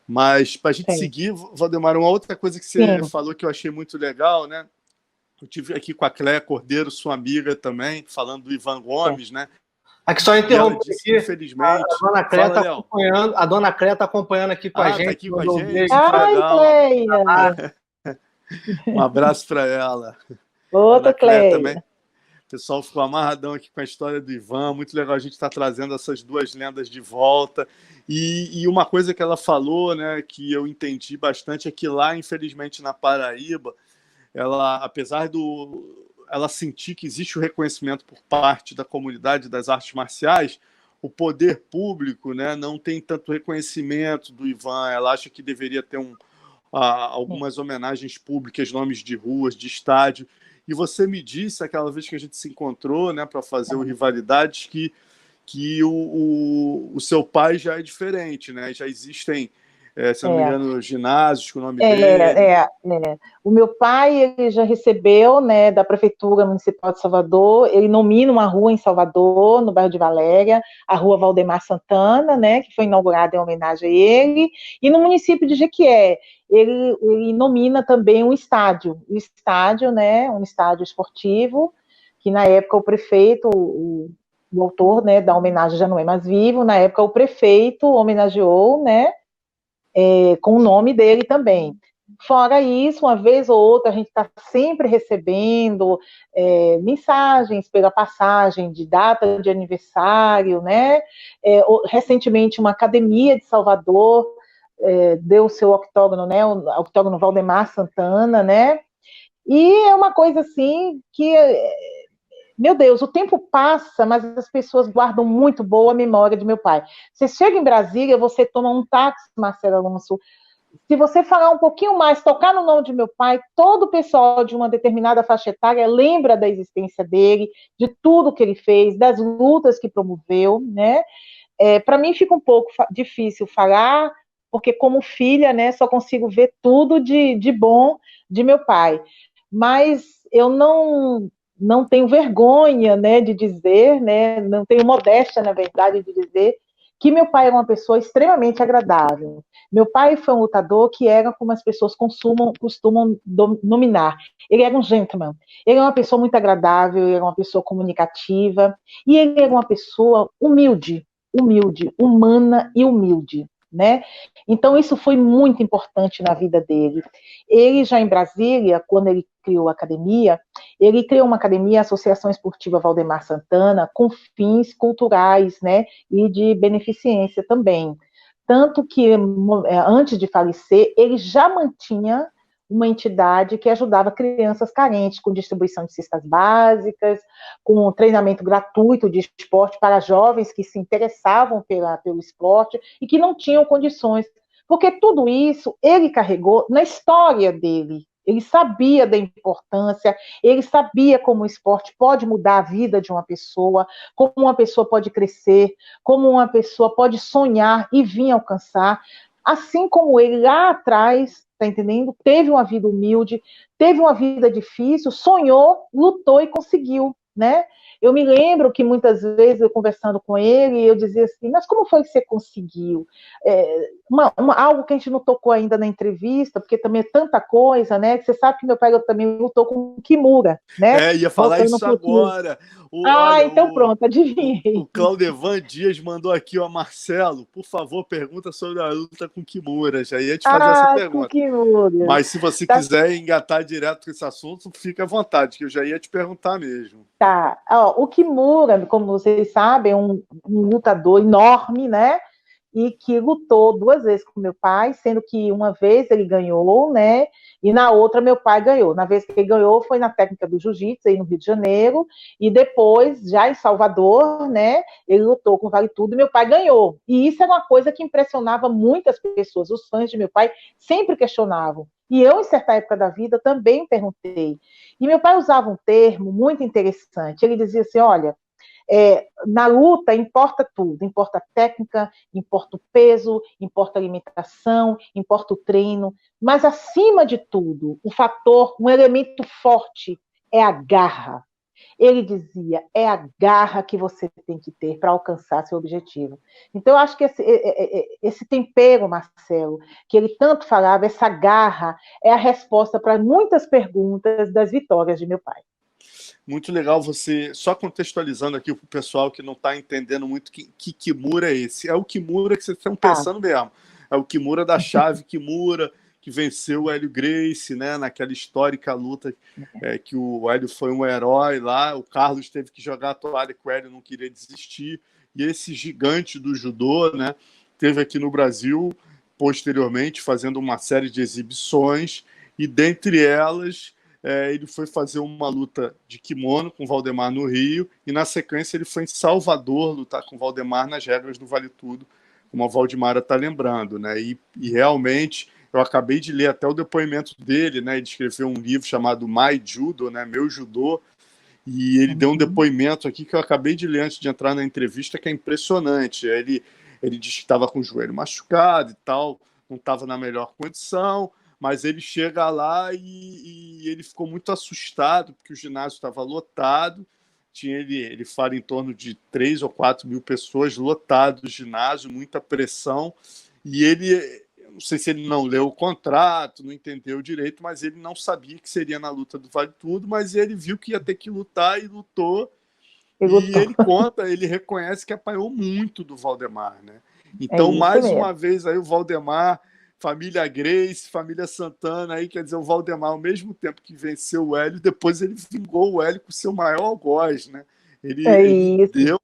Mas para a gente seguir, Valdemar, uma outra coisa que você falou que eu achei muito legal, né? Eu tive aqui com a Cléia Cordeiro, sua amiga também, falando do Ivan Gomes, né? Aqui só interromper disse, aqui, infelizmente. A dona Cléia está acompanhando, acompanhando aqui com a gente. Tá aqui com a gente, Ai, Cleia! Um abraço para ela. Outra Cléia também. O pessoal ficou amarradão aqui com a história do Ivan. Muito legal a gente estar trazendo essas duas lendas de volta. E uma coisa que ela falou, né, que eu entendi bastante, é que lá, infelizmente, na Paraíba, ela, apesar ela sentir que existe o reconhecimento por parte da comunidade das artes marciais, o poder público, né, não tem tanto reconhecimento do Ivan. Ela acha que deveria ter algumas homenagens públicas, nomes de ruas, de estádio. E você me disse, aquela vez que a gente se encontrou, né, para fazer o Rivalidades, que o seu pai já é diferente, né? Já existem, se não me engano, ginásios com o nome dele. O meu pai, ele já recebeu, né, da Prefeitura Municipal de Salvador, ele nomina uma rua em Salvador, no bairro de Valéria, a Rua Valdemar Santana, né, que foi inaugurada em homenagem a ele, e no município de Jequié, ele nomina também um estádio, né, um estádio esportivo, que na época o prefeito, o autor, né, da homenagem já não é mais vivo, na época o prefeito homenageou, né, com o nome dele também. Fora isso, uma vez ou outra, a gente está sempre recebendo mensagens pela passagem de data de aniversário, né? Recentemente, uma academia de Salvador deu o seu octógono, né? O octógono Valdemar Santana, né? E é uma coisa assim que, meu Deus, o tempo passa, mas as pessoas guardam muito boa a memória de meu pai. Você chega em Brasília, você toma um táxi, Marcelo Alonso. Se você falar um pouquinho mais, tocar no nome de meu pai, todo o pessoal de uma determinada faixa etária lembra da existência dele, de tudo que ele fez, das lutas que promoveu, né? Para mim fica um pouco difícil falar, porque como filha, né, só consigo ver tudo de bom de meu pai. Mas eu não tenho vergonha, né, de dizer, né, não tenho modéstia, na verdade, de dizer que meu pai era uma pessoa extremamente agradável. Meu pai foi um lutador que era como as pessoas costumam nominar. Ele era um gentleman. Ele era uma pessoa muito agradável, ele era uma pessoa comunicativa, e ele era uma pessoa humilde, humana e humilde, né? Então isso foi muito importante na vida dele. Ele já em Brasília, quando ele criou a academia, Ele criou uma academia, a Associação Esportiva Valdemar Santana, com fins culturais, né, e de beneficência também. Tanto que, antes de falecer, ele já mantinha uma entidade que ajudava crianças carentes com distribuição de cestas básicas, com treinamento gratuito de esporte para jovens que se interessavam pelo esporte e que não tinham condições. Porque tudo isso ele carregou na história dele. Ele sabia da importância, ele sabia como o esporte pode mudar a vida de uma pessoa, como uma pessoa pode crescer, como uma pessoa pode sonhar e vir alcançar. Assim como ele lá atrás, tá entendendo? Teve uma vida humilde, teve uma vida difícil, sonhou, lutou e conseguiu, né? Eu me lembro que muitas vezes eu conversando com ele, eu dizia assim, mas como foi que você conseguiu? Algo que a gente não tocou ainda na entrevista, porque também é tanta coisa, né? Você sabe que meu pai também lutou com o Kimura, né? Ia falar voltando isso agora. Então pronto, adivinhei. O Claudevan Dias mandou aqui, ó, Marcelo, por favor, pergunta sobre a luta com Kimura. Já ia te fazer essa pergunta. Com Kimura. Mas se você quiser engatar direto com esse assunto, fica à vontade, que eu já ia te perguntar mesmo. Tá. O Kimura, como vocês sabem, é um lutador enorme, né? E que lutou 2 vezes com meu pai, sendo que uma vez ele ganhou, né? E na outra meu pai ganhou. Na vez que ele ganhou foi na técnica do jiu-jitsu, aí no Rio de Janeiro, e depois, já em Salvador, né? Ele lutou com Vale Tudo e meu pai ganhou. E isso era uma coisa que impressionava muitas pessoas. Os fãs de meu pai sempre questionavam. E eu, em certa época da vida, também perguntei. E meu pai usava um termo muito interessante. Ele dizia assim, olha, na luta importa tudo, importa a técnica, importa o peso, importa a alimentação, importa o treino, mas acima de tudo, um elemento forte é a garra. Ele dizia, é a garra que você tem que ter para alcançar seu objetivo. Então, eu acho que esse tempero, Marcelo, que ele tanto falava, essa garra, é a resposta para muitas perguntas das vitórias de meu pai. Muito legal você, só contextualizando aqui para o pessoal que não está entendendo muito que Kimura é esse. É o Kimura que vocês estão pensando mesmo. É o Kimura da chave Kimura, que venceu o Hélio Gracie, né, naquela histórica luta que o Hélio foi um herói lá, o Carlos teve que jogar a toalha que o Hélio não queria desistir, e esse gigante do judô, né, teve aqui no Brasil, posteriormente, fazendo uma série de exibições, e dentre elas... ele foi fazer uma luta de kimono com o Valdemar no Rio, e na sequência ele foi em Salvador lutar com o Valdemar nas regras do Vale Tudo, como a Valdemara está lembrando, né? E realmente, eu acabei de ler até o depoimento dele, né? Ele escreveu um livro chamado My Judo, né? Meu Judô, e ele deu um depoimento aqui que eu acabei de ler antes de entrar na entrevista, que é impressionante. Ele disse que estava com o joelho machucado e tal, não estava na melhor condição, mas ele chega lá e ele ficou muito assustado, porque o ginásio estava lotado, ele fala em torno de 3 ou 4 mil pessoas, lotado o ginásio, muita pressão, e ele, não sei se ele não leu o contrato, não entendeu direito, mas ele não sabia que seria na luta do Vale Tudo, mas ele viu que ia ter que lutar e lutou, ele reconhece que apanhou muito do Valdemar, né? Então, mais uma vez, aí o Valdemar, família Gracie, família Santana, aí, quer dizer, o Valdemar, ao mesmo tempo que venceu o Hélio, depois ele vingou o Hélio com o seu maior algoz, né? Ele deu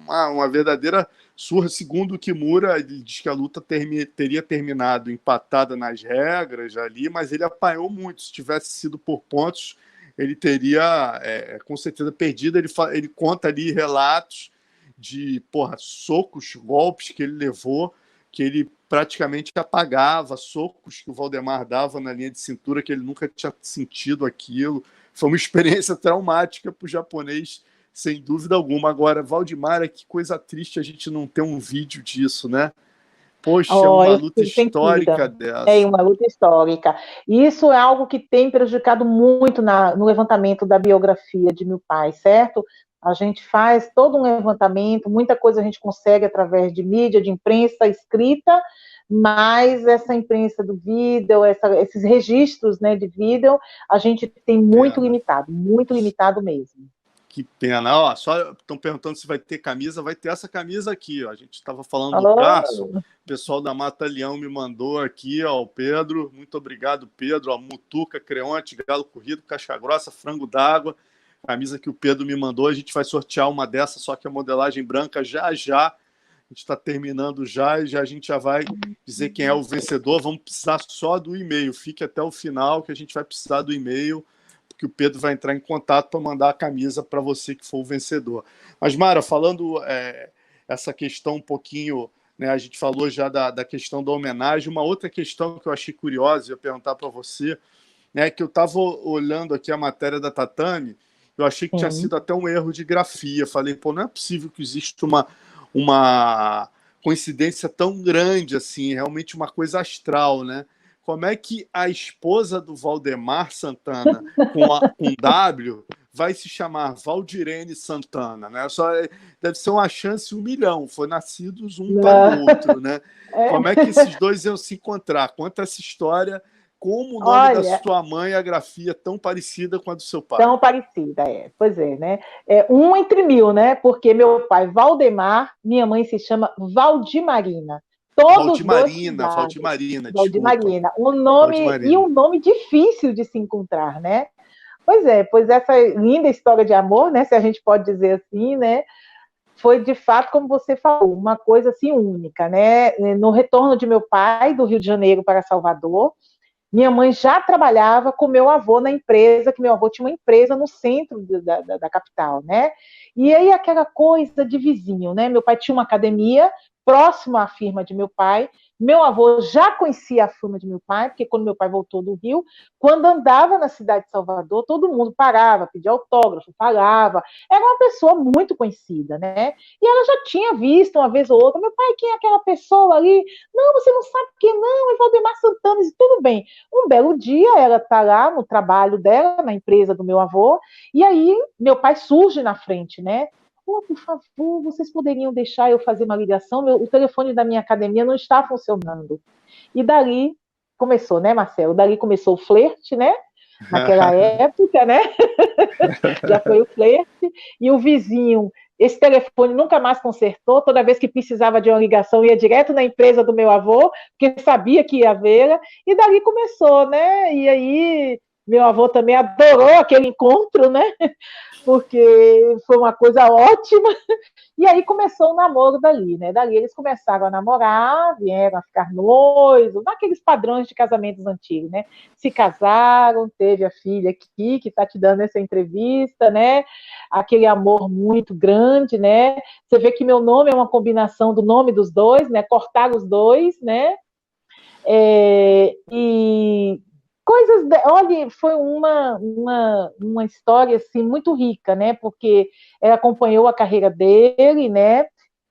uma verdadeira surra. Segundo o Kimura, ele diz que a luta teria terminado empatada nas regras ali, mas ele apanhou muito. Se tivesse sido por pontos, ele teria, com certeza, perdido. Ele conta ali relatos de socos, golpes que ele levou, que ele praticamente apagava, socos que o Valdemar dava na linha de cintura, que ele nunca tinha sentido aquilo. Foi uma experiência traumática para o japonês, sem dúvida alguma. Agora, Valdemar, que coisa triste a gente não ter um vídeo disso, né? Poxa, uma luta histórica dessa. É uma luta histórica. E isso é algo que tem prejudicado muito no levantamento da biografia de meu pai, certo? A gente faz todo um levantamento, muita coisa a gente consegue através de mídia, de imprensa escrita, mas essa imprensa do vídeo, esses registros, né, de vídeo, a gente tem muito limitado mesmo. Que pena. Ó, só estão perguntando se vai ter camisa. Vai ter essa camisa aqui. Ó. A gente estava falando do Carso. O pessoal da Mata Leão me mandou aqui, ó, o Pedro. Muito obrigado, Pedro. Ó, Mutuca, Creonte, Galo Corrido, Caixa Grossa, Frango d'Água. Camisa que o Pedro me mandou. A gente vai sortear uma dessa, só que a modelagem branca já já. A gente está terminando já e a gente já vai dizer quem é o vencedor. Vamos precisar só do e-mail. Fique até o final que a gente vai precisar do e-mail, que o Pedro vai entrar em contato para mandar a camisa para você que for o vencedor. Mas, Mara, falando essa questão um pouquinho, né, a gente falou já da questão da homenagem, uma outra questão que eu achei curiosa, ia perguntar para você, né, que eu estava olhando aqui a matéria da Tatame, eu achei que tinha sido até um erro de grafia. Falei, pô, não é possível que exista uma coincidência tão grande assim, realmente uma coisa astral, né? Como é que a esposa do Valdemar Santana, com W, vai se chamar Valdirene Santana, né? Deve ser uma chance 1 milhão. Foi nascidos um para o outro, né? Como é que esses dois iam se encontrar? Conta essa história, como o nome da sua mãe, a grafia, tão parecida com a do seu pai. Tão parecida, Pois é, né? Um entre mil, né? Porque meu pai, Valdemar, minha mãe se chama Valdimarina. Valdimarina. Um nome e um nome difícil de se encontrar, né? Pois essa linda história de amor, né? Se a gente pode dizer assim, né? Foi de fato, como você falou, uma coisa assim única, né? No retorno de meu pai do Rio de Janeiro para Salvador, minha mãe já trabalhava com meu avô na empresa, que meu avô tinha uma empresa no centro da capital, né? E aí aquela coisa de vizinho, né? Meu pai tinha uma academia próximo à firma de meu pai. Meu avô já conhecia a firma de meu pai, porque quando meu pai voltou do Rio, quando andava na cidade de Salvador, todo mundo parava, pedia autógrafo, falava. Era uma pessoa muito conhecida, né? E ela já tinha visto uma vez ou outra, meu pai, quem é aquela pessoa ali? Não, você não sabe quem não, é Valdemar Santana. E tudo bem. Um belo dia, ela está lá no trabalho dela, na empresa do meu avô, e aí meu pai surge na frente, né? Oh, por favor, vocês poderiam deixar eu fazer uma ligação? O telefone da minha academia não está funcionando. E dali começou, né, Marcelo? Dali começou o flerte, né? Naquela época, né? Já foi o flerte. E o vizinho, esse telefone nunca mais consertou. Toda vez que precisava de uma ligação, ia direto na empresa do meu avô, porque sabia que ia vê-la. E dali começou, né? E aí, meu avô também adorou aquele encontro, né? Porque foi uma coisa ótima. E aí começou o namoro dali, né? Dali eles começaram a namorar, vieram a ficar noivos, naqueles padrões de casamentos antigos, né? Se casaram, teve a filha aqui, que está te dando essa entrevista, né? Aquele amor muito grande, né? Você vê que meu nome é uma combinação do nome dos dois, né? Cortar os dois, né? E coisas, olha, foi uma história assim muito rica, né? Porque ela acompanhou a carreira dele, né?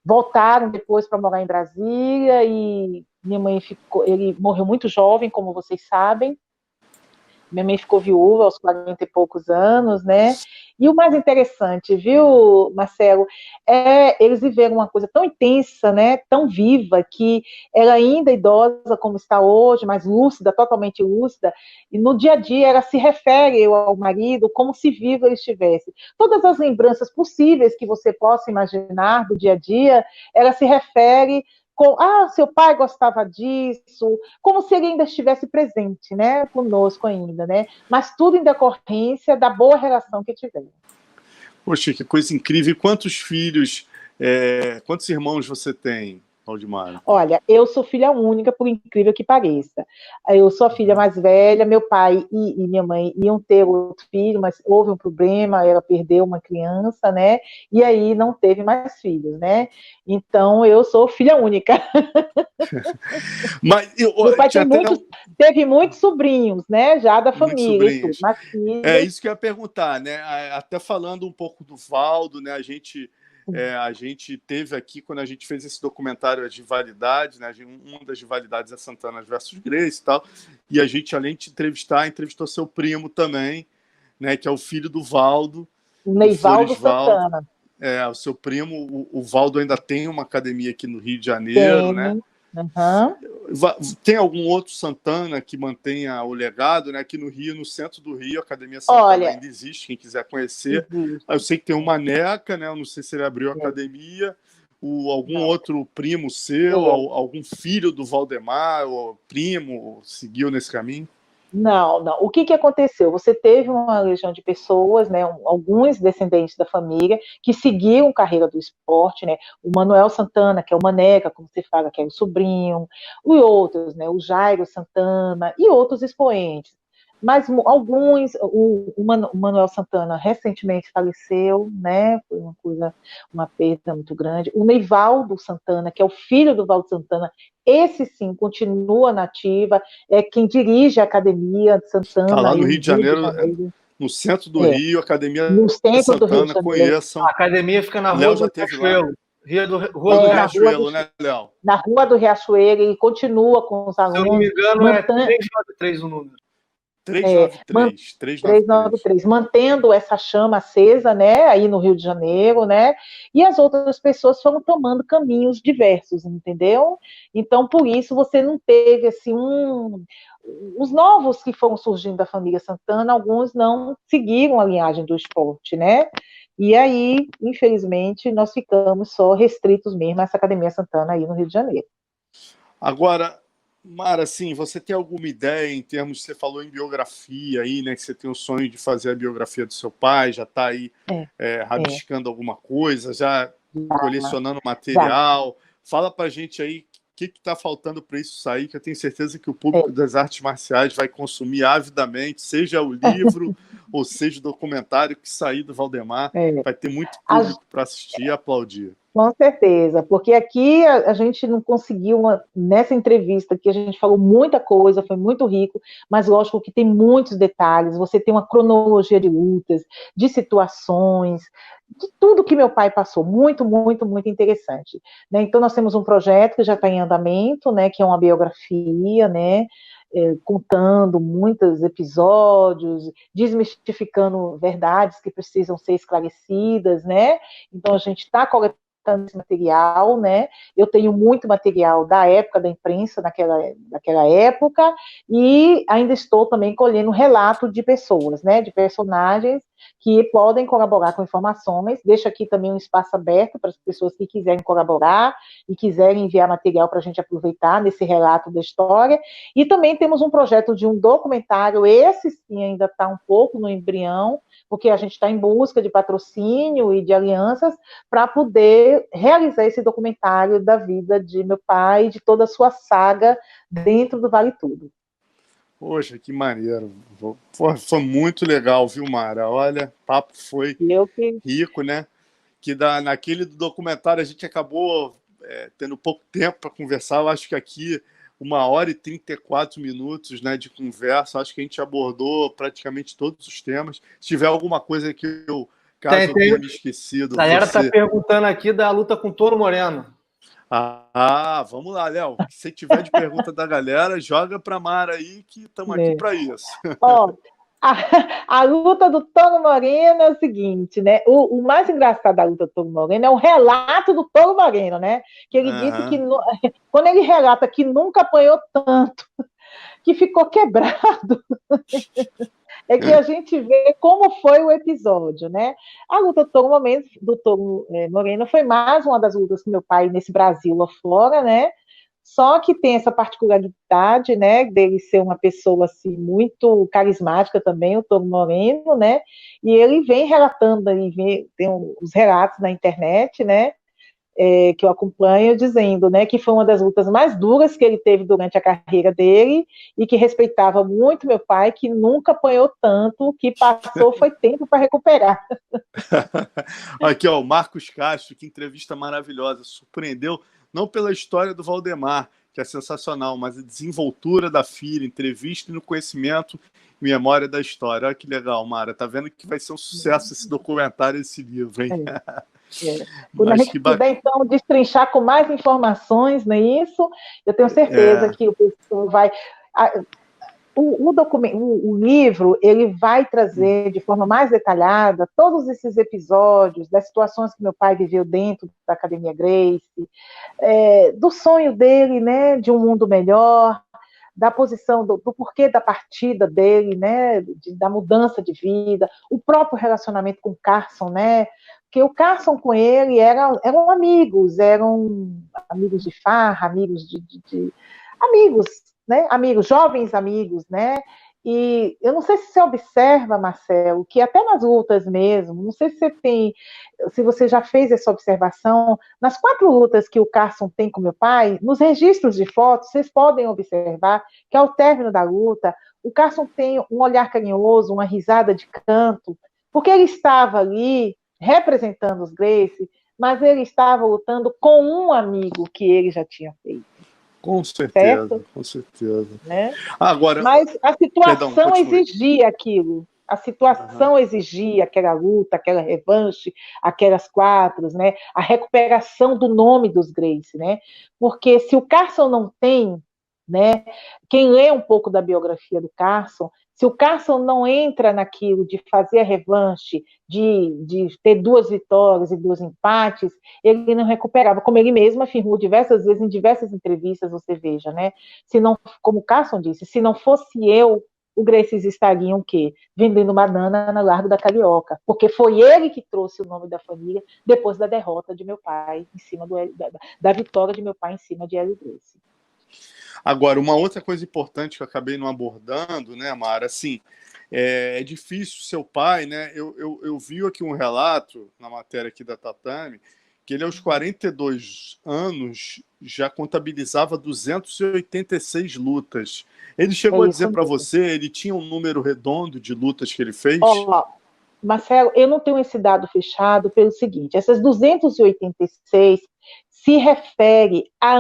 Voltaram depois para morar em Brasília e minha mãe ele morreu muito jovem, como vocês sabem. Minha mãe ficou viúva aos 40 e poucos anos, né? E o mais interessante, viu, Marcelo, eles viveram uma coisa tão intensa, né? Tão viva, que ela ainda idosa, como está hoje, mas lúcida, totalmente lúcida, e no dia a dia ela se refere ao marido como se vivo ele estivesse. Todas as lembranças possíveis que você possa imaginar do dia a dia, ela se refere seu pai gostava disso, como se ele ainda estivesse presente, né, conosco ainda, né, mas tudo em decorrência da boa relação que tiveram. Poxa, que coisa incrível. E quantos filhos, quantos irmãos você tem, Valdemar? Olha, eu sou filha única, por incrível que pareça. Eu sou a filha mais velha, meu pai e minha mãe iam ter outro filho, mas houve um problema, ela perdeu uma criança, né? E aí não teve mais filhos, né? Então eu sou filha única. Mas, meu pai teve muitos sobrinhos, né? Já da família. E tudo, mas é isso que eu ia perguntar, né? Até falando um pouco do Valdo, né? A gente teve aqui, quando a gente fez esse documentário, as rivalidades, né? Uma das rivalidades é Santana versus Grace e tal, e a gente, além de entrevistou seu primo também, né? Que é o filho do Valdo, o Neivaldo Santana. O seu primo, o Valdo ainda tem uma academia aqui no Rio de Janeiro, né? Uhum. Tem algum outro Santana que mantenha o legado, né? Aqui no Rio, no centro do Rio, a Academia Santana ainda existe, quem quiser conhecer. Existe. Eu sei que tem o Maneca, né? Eu não sei se ele abriu a academia. Algum outro primo seu, algum filho do Valdemar, ou primo, seguiu nesse caminho? Não. O que aconteceu? Você teve uma legião de pessoas, né, alguns descendentes da família, que seguiram carreira do esporte, né? O Manuel Santana, que é o Maneca, como você fala, que é o sobrinho, e outros, né? O Jairo Santana e outros expoentes. Mas alguns, o Manuel Santana recentemente faleceu, né? Foi uma perda muito grande. O Neivaldo Santana, que é o filho do Valdo Santana, esse sim continua na ativa, é quem dirige a Academia de Santana. Está lá no Rio de Janeiro, no centro do Rio, Academia no centro Santana, do Rio de Janeiro. Conheçam. A academia fica na Rua do Riachuelo. Rua do Riachuelo, né, Léo? Na Rua do Riachuelo, e continua com os alunos. Se eu não me engano, é 393 o número. 393, mantendo essa chama acesa, né, aí no Rio de Janeiro, né, e as outras pessoas foram tomando caminhos diversos, entendeu? Então, por isso, você não teve, assim, os novos que foram surgindo da família Santana, alguns não seguiram a linhagem do esporte, né, e aí, infelizmente, nós ficamos só restritos mesmo a essa Academia Santana aí no Rio de Janeiro. Agora, Mara, assim, você tem alguma ideia em termos, você falou em biografia aí, né, que você tem o sonho de fazer a biografia do seu pai, já está aí rabiscando alguma coisa, já colecionando material. Fala pra gente aí o que está faltando para isso sair, que eu tenho certeza que o público das artes marciais vai consumir avidamente, seja o livro ou seja o documentário que sair do Valdemar, vai ter muito público para assistir e aplaudir. Com certeza, porque aqui a gente não conseguiu, nessa entrevista que a gente falou muita coisa, foi muito rico, mas lógico que tem muitos detalhes, você tem uma cronologia de lutas, de situações, de tudo que meu pai passou, muito, muito, muito interessante, né? Então nós temos um projeto que já está em andamento, né, que é uma biografia, né, contando muitos episódios, desmistificando verdades que precisam ser esclarecidas, né? Então a gente está coletando esse material, né? Eu tenho muito material da época da imprensa, daquela época, e ainda estou também colhendo relato de pessoas, né? De personagens que podem colaborar com informações. Deixo aqui também um espaço aberto para as pessoas que quiserem colaborar e quiserem enviar material para a gente aproveitar nesse relato da história. E também temos um projeto de um documentário, esse sim ainda está um pouco no embrião, porque a gente está em busca de patrocínio e de alianças para poder realizar esse documentário da vida de meu pai, de toda a sua saga dentro do Vale Tudo. Poxa, que maneiro. Foi muito legal, viu, Mara? Olha, o papo foi rico, né? Que naquele do documentário a gente acabou tendo pouco tempo para conversar. Eu acho que aqui 1h34, né, de conversa. Acho que a gente abordou praticamente todos os temas. Se tiver alguma coisa que eu tenha me esquecido... A galera está perguntando aqui da luta com Toro Moreno. Vamos lá, Léo. Se tiver de pergunta da galera, joga para Mara aí, que estamos aqui para isso. A luta do Toro Moreno é o seguinte, né? O mais engraçado da luta do Toro Moreno é o relato do Toro Moreno, né? Que ele disse que quando ele relata que nunca apanhou tanto, que ficou quebrado, é que a gente vê como foi o episódio, né? A luta do Toro Moreno foi mais uma das lutas com meu pai nesse Brasil afora, né? Só que tem essa particularidade, né, dele ser uma pessoa assim muito carismática também, o Toro Moreno, né? E ele vem relatando, tem os relatos na internet, né? Que eu acompanho, dizendo, né, que foi uma das lutas mais duras que ele teve durante a carreira dele e que respeitava muito meu pai, que nunca apanhou tanto, que passou foi tempo para recuperar. Aqui, ó, o Marcos Castro, que entrevista maravilhosa, surpreendeu não pela história do Valdemar, que é sensacional, mas a desenvoltura da filha, entrevista no conhecimento e memória da história. Olha que legal, Mara. Tá vendo que vai ser um sucesso esse documentário, esse livro, hein? Quando a gente puder, então, destrinchar com mais informações, não é isso? Eu tenho certeza que o pessoal vai... o livro ele vai trazer de forma mais detalhada todos esses episódios das situações que meu pai viveu dentro da Academia Gracie, do sonho dele, né, de um mundo melhor, da posição, do porquê da partida dele, né, da mudança de vida, o próprio relacionamento com o Carson, né, porque o Carson com ele eram amigos de farra, amigos amigos, né, amigos, jovens amigos, né, e eu não sei se você observa, Marcelo, que até nas lutas mesmo, não sei se você já fez essa observação, nas 4 lutas que o Carson tem com meu pai, nos registros de fotos, vocês podem observar que ao término da luta, o Carson tem um olhar carinhoso, uma risada de canto, porque ele estava ali representando os Gracie, mas ele estava lutando com um amigo que ele já tinha feito. Com certeza, certo? Com certeza. Né? Agora, mas a situação exigia aquilo. A situação exigia aquela luta, aquela revanche, aquelas 4, né? A recuperação do nome dos Gracie, né? Porque se o Carson não tem, né? Quem lê um pouco da biografia do Carson, se o Carson não entra naquilo de fazer a revanche, de ter 2 vitórias e 2 empates, ele não recuperava, como ele mesmo afirmou diversas vezes em diversas entrevistas, você veja, né? Se não, como o Carson disse, se não fosse eu, o Gracies estariam o quê? Vendendo banana no Largo da Carioca, porque foi ele que trouxe o nome da família depois da derrota de meu pai, em cima da vitória de meu pai em cima de Hélio Gracie. Agora, uma outra coisa importante que eu acabei não abordando, né, Mara, assim, é difícil seu pai, né, eu vi aqui um relato na matéria aqui da Tatame, que ele aos 42 anos já contabilizava 286 lutas. Ele chegou a dizer para você, ele tinha um número redondo de lutas que ele fez? Marcelo, eu não tenho esse dado fechado pelo seguinte, essas 286 se refere a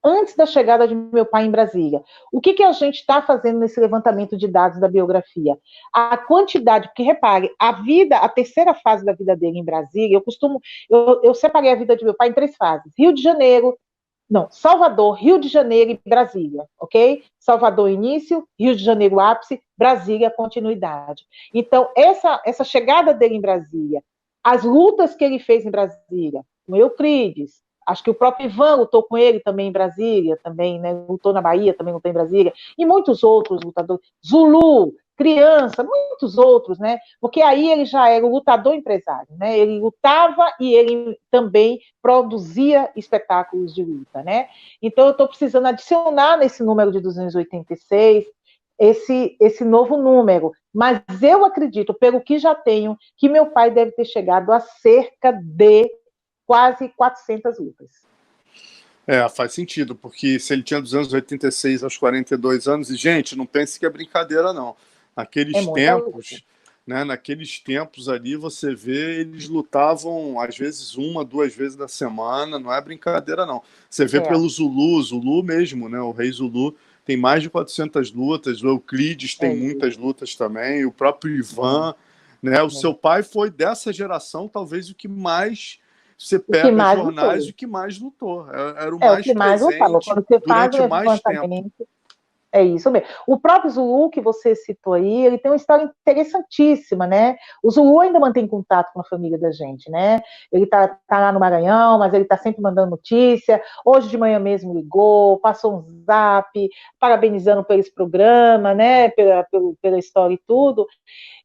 antes da chegada de meu pai em Brasília. O que a gente está fazendo nesse levantamento de dados da biografia? A quantidade, porque repare, a terceira fase da vida dele em Brasília, eu separei a vida de meu pai em 3 fases. Salvador, Rio de Janeiro e Brasília, ok? Salvador, início, Rio de Janeiro, ápice, Brasília, continuidade. Então, essa chegada dele em Brasília, as lutas que ele fez em Brasília, com Euclides, acho que o próprio Ivan lutou com ele também em Brasília, também, né? Lutou na Bahia, também lutou em Brasília, e muitos outros lutadores, Zulu, Criança, muitos outros, né? Porque aí ele já era o lutador empresário, né? Ele lutava e ele também produzia espetáculos de luta, né? Então eu estou precisando adicionar nesse número de 286 esse novo número, mas eu acredito, pelo que já tenho, que meu pai deve ter chegado a cerca de quase 400 lutas. Faz sentido, porque se ele tinha 286 aos 42 anos, e, gente, não pense que é brincadeira, não. Naqueles tempos ali, você vê, eles lutavam, às vezes, 1, 2 vezes na semana, não é brincadeira, não. Você vê pelo Zulu mesmo, né? O rei Zulu tem mais de 400 lutas, o Euclides tem muitas lutas também, o próprio Ivan, né? O seu pai foi dessa geração, talvez o que mais... Você pega jornais, o que mais lutou. Era o mais presente durante mais tempo. É isso mesmo. O próprio Zulu, que você citou aí, ele tem uma história interessantíssima, né? O Zulu ainda mantém contato com a família da gente, né? Ele tá lá no Maranhão, mas ele tá sempre mandando notícia. Hoje de manhã mesmo ligou, passou um zap, parabenizando por esse programa, né? Pela história e tudo.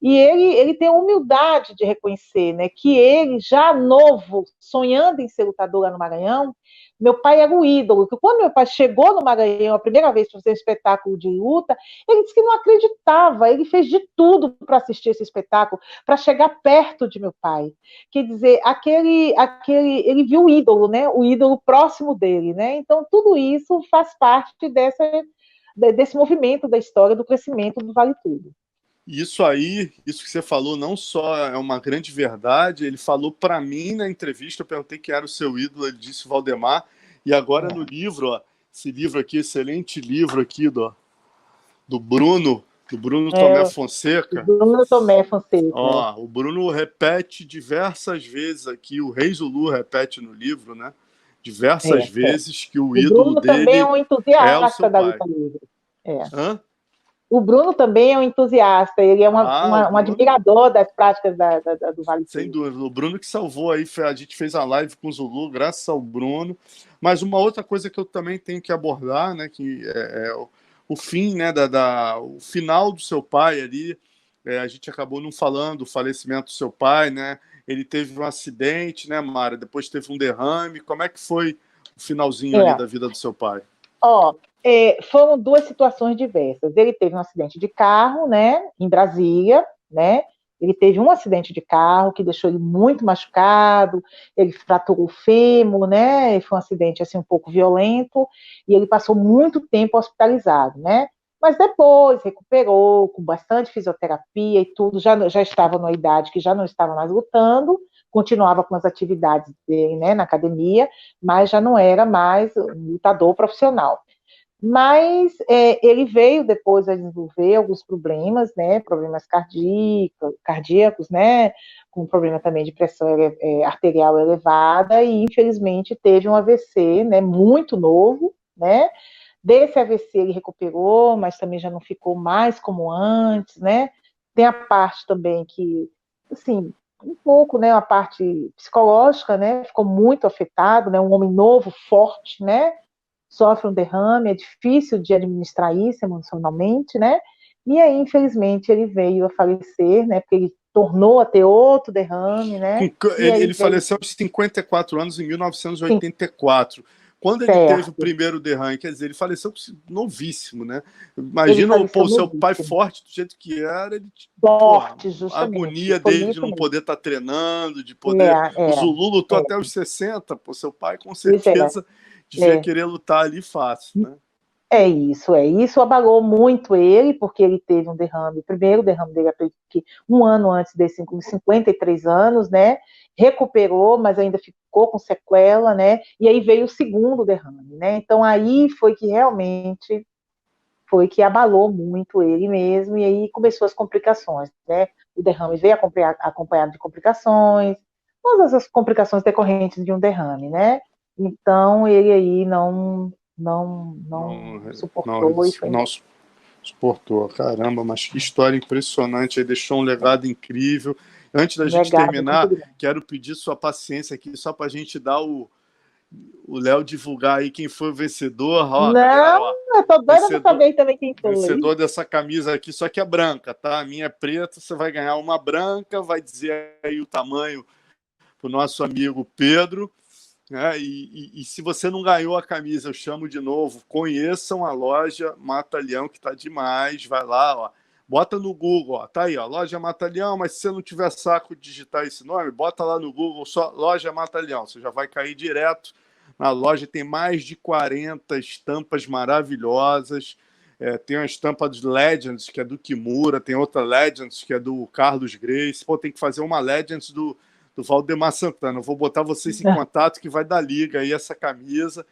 E ele tem a humildade de reconhecer, né? Que ele, já novo, sonhando em ser lutador lá no Maranhão, meu pai era um ídolo, que quando meu pai chegou no Maranhão a primeira vez para fazer um espetáculo de luta, ele disse que não acreditava, ele fez de tudo para assistir esse espetáculo, para chegar perto de meu pai. Quer dizer, ele viu o ídolo, né? O ídolo próximo dele, né? Então, tudo isso faz parte desse movimento da história do crescimento do Vale Tudo. Isso que você falou, não só é uma grande verdade, ele falou para mim na entrevista, eu perguntei quem era o seu ídolo, ele disse Valdemar, e agora no livro, esse livro aqui, excelente livro aqui do Bruno Tomé Fonseca. Bruno Tomé Fonseca. O Bruno repete diversas vezes aqui, o Rei Zulu repete no livro, né? Diversas vezes que o ídolo Bruno dele também é um entusiasta é o seu da pai. luta livre. Hã? O Bruno também é um entusiasta, ele é um admirador das práticas do Vale Sem Tudo. dúvida. O Bruno que salvou aí, a gente fez a live com o Zulu, graças ao Bruno. Mas uma outra coisa que eu também tenho que abordar, né, que é o fim, né, o final do seu pai ali. A gente acabou não falando do falecimento do seu pai, né? Ele teve um acidente, né, Mara? Depois teve um derrame. Como é que foi o finalzinho ali da vida do seu pai? Foram duas situações diversas. Ele teve um acidente de carro, né, em Brasília, né? Ele teve um acidente de carro que deixou ele muito machucado, ele fraturou o fêmur, né? Foi um acidente assim um pouco violento e ele passou muito tempo hospitalizado, né? Mas depois recuperou com bastante fisioterapia e tudo, já estava numa idade que já não estava mais lutando, continuava com as atividades dele, né, na academia, mas já não era mais um lutador profissional. Mas ele veio depois a desenvolver alguns problemas, né, problemas cardíacos, né, com problema também de pressão arterial elevada e infelizmente teve um AVC, né, muito novo, né. Desse AVC ele recuperou, mas também já não ficou mais como antes, né. Tem a parte também que, assim, um pouco, né, a parte psicológica, né, ficou muito afetado, né, um homem novo, forte, né, sofre um derrame, é difícil de administrar isso emocionalmente, né? E aí, infelizmente, ele veio a falecer, né? Porque ele tornou a ter outro derrame, né? Ele faleceu aos 54 anos, em 1984. Sim. Quando ele teve o primeiro derrame, quer dizer, ele faleceu novíssimo, né? Imagina o seu pai forte do jeito que era, ele forte, justamente. A agonia dele de não poder estar treinando, de poder. O Zulu lutou até os 60, seu pai com certeza devia querer lutar ali fácil, né? Isso abalou muito ele, porque ele teve um derrame, o primeiro derrame dele, um ano antes desse, com 53 anos, né, recuperou, mas ainda ficou com sequela, né, e aí veio o segundo derrame, né, então aí foi que realmente abalou muito ele mesmo, e aí começou as complicações, né, o derrame veio acompanhado de complicações, todas as complicações decorrentes de um derrame, né, então ele aí não suportou e foi. Não suportou, caramba, mas que história impressionante, aí deixou um legado incrível. Antes da gente terminar, quero pedir sua paciência aqui, só para a gente dar o Léo divulgar aí quem foi o vencedor. Galera, eu tô doida para saber também quem foi. Vencedor dessa camisa aqui, só que é branca, tá? A minha é preta, você vai ganhar uma branca, vai dizer aí o tamanho pro nosso amigo Pedro. E se você não ganhou a camisa, eu chamo de novo. Conheçam a loja Mata Leão, que tá demais. Vai lá, ó. Bota no Google, ó. Tá aí, ó. Loja Mata Leão, mas se você não tiver saco de digitar esse nome, bota lá no Google só Loja Mata Leão. Você já vai cair direto na loja. Tem mais de 40 estampas maravilhosas. Tem uma estampa dos Legends, que é do Kimura. Tem outra Legends, que é do Carlos Grace. Pô, tem que fazer uma Legends do Valdemar Santana. Eu vou botar vocês em contato que vai dar liga aí essa camisa.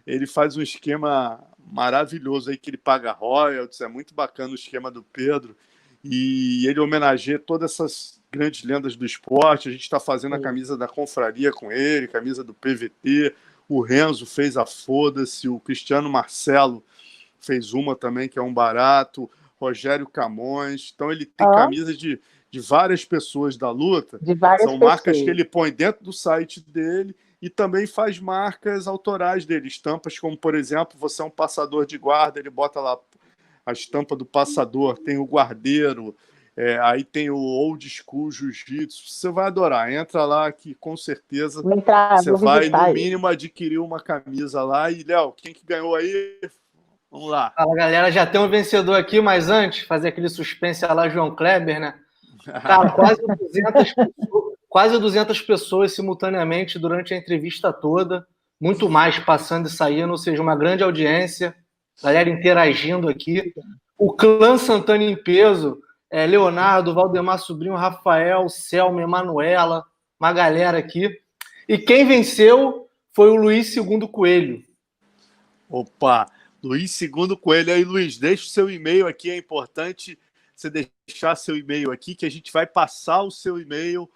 Ele faz um esquema maravilhoso aí que ele paga royalties, é muito bacana o esquema do Pedro. E ele homenageia todas essas grandes lendas do esporte. A gente está fazendo a camisa da Confraria com ele, camisa do PVT. O Renzo fez a Foda-se, o Cristiano Marcelo fez uma também, que é um barato. Rogério Camões. Então ele tem camisa de várias pessoas da luta, são marcas que ele põe dentro do site dele e também faz marcas autorais dele, estampas como, por exemplo, você é um passador de guarda, ele bota lá a estampa do passador, tem o guardeiro, aí tem o Old School Jiu-Jitsu, você vai adorar, entra lá que com certeza você vai, no mínimo, adquirir uma camisa lá. E, Léo, quem que ganhou aí? Vamos lá. Fala, galera, já tem um vencedor aqui, mas antes, fazer aquele suspense lá, João Kleber, né? Cara, quase 200 pessoas simultaneamente durante a entrevista toda, muito mais passando e saindo, ou seja, uma grande audiência, galera interagindo aqui. O clã Santana em peso, Leonardo, Valdemar Sobrinho, Rafael, Selma, Emanuela, uma galera aqui. E quem venceu foi o Luiz II Coelho. Opa, Luiz II Coelho. Aí, Luiz, deixa o seu e-mail aqui, é importante você deixar seu e-mail aqui, que a gente vai passar o seu e-mail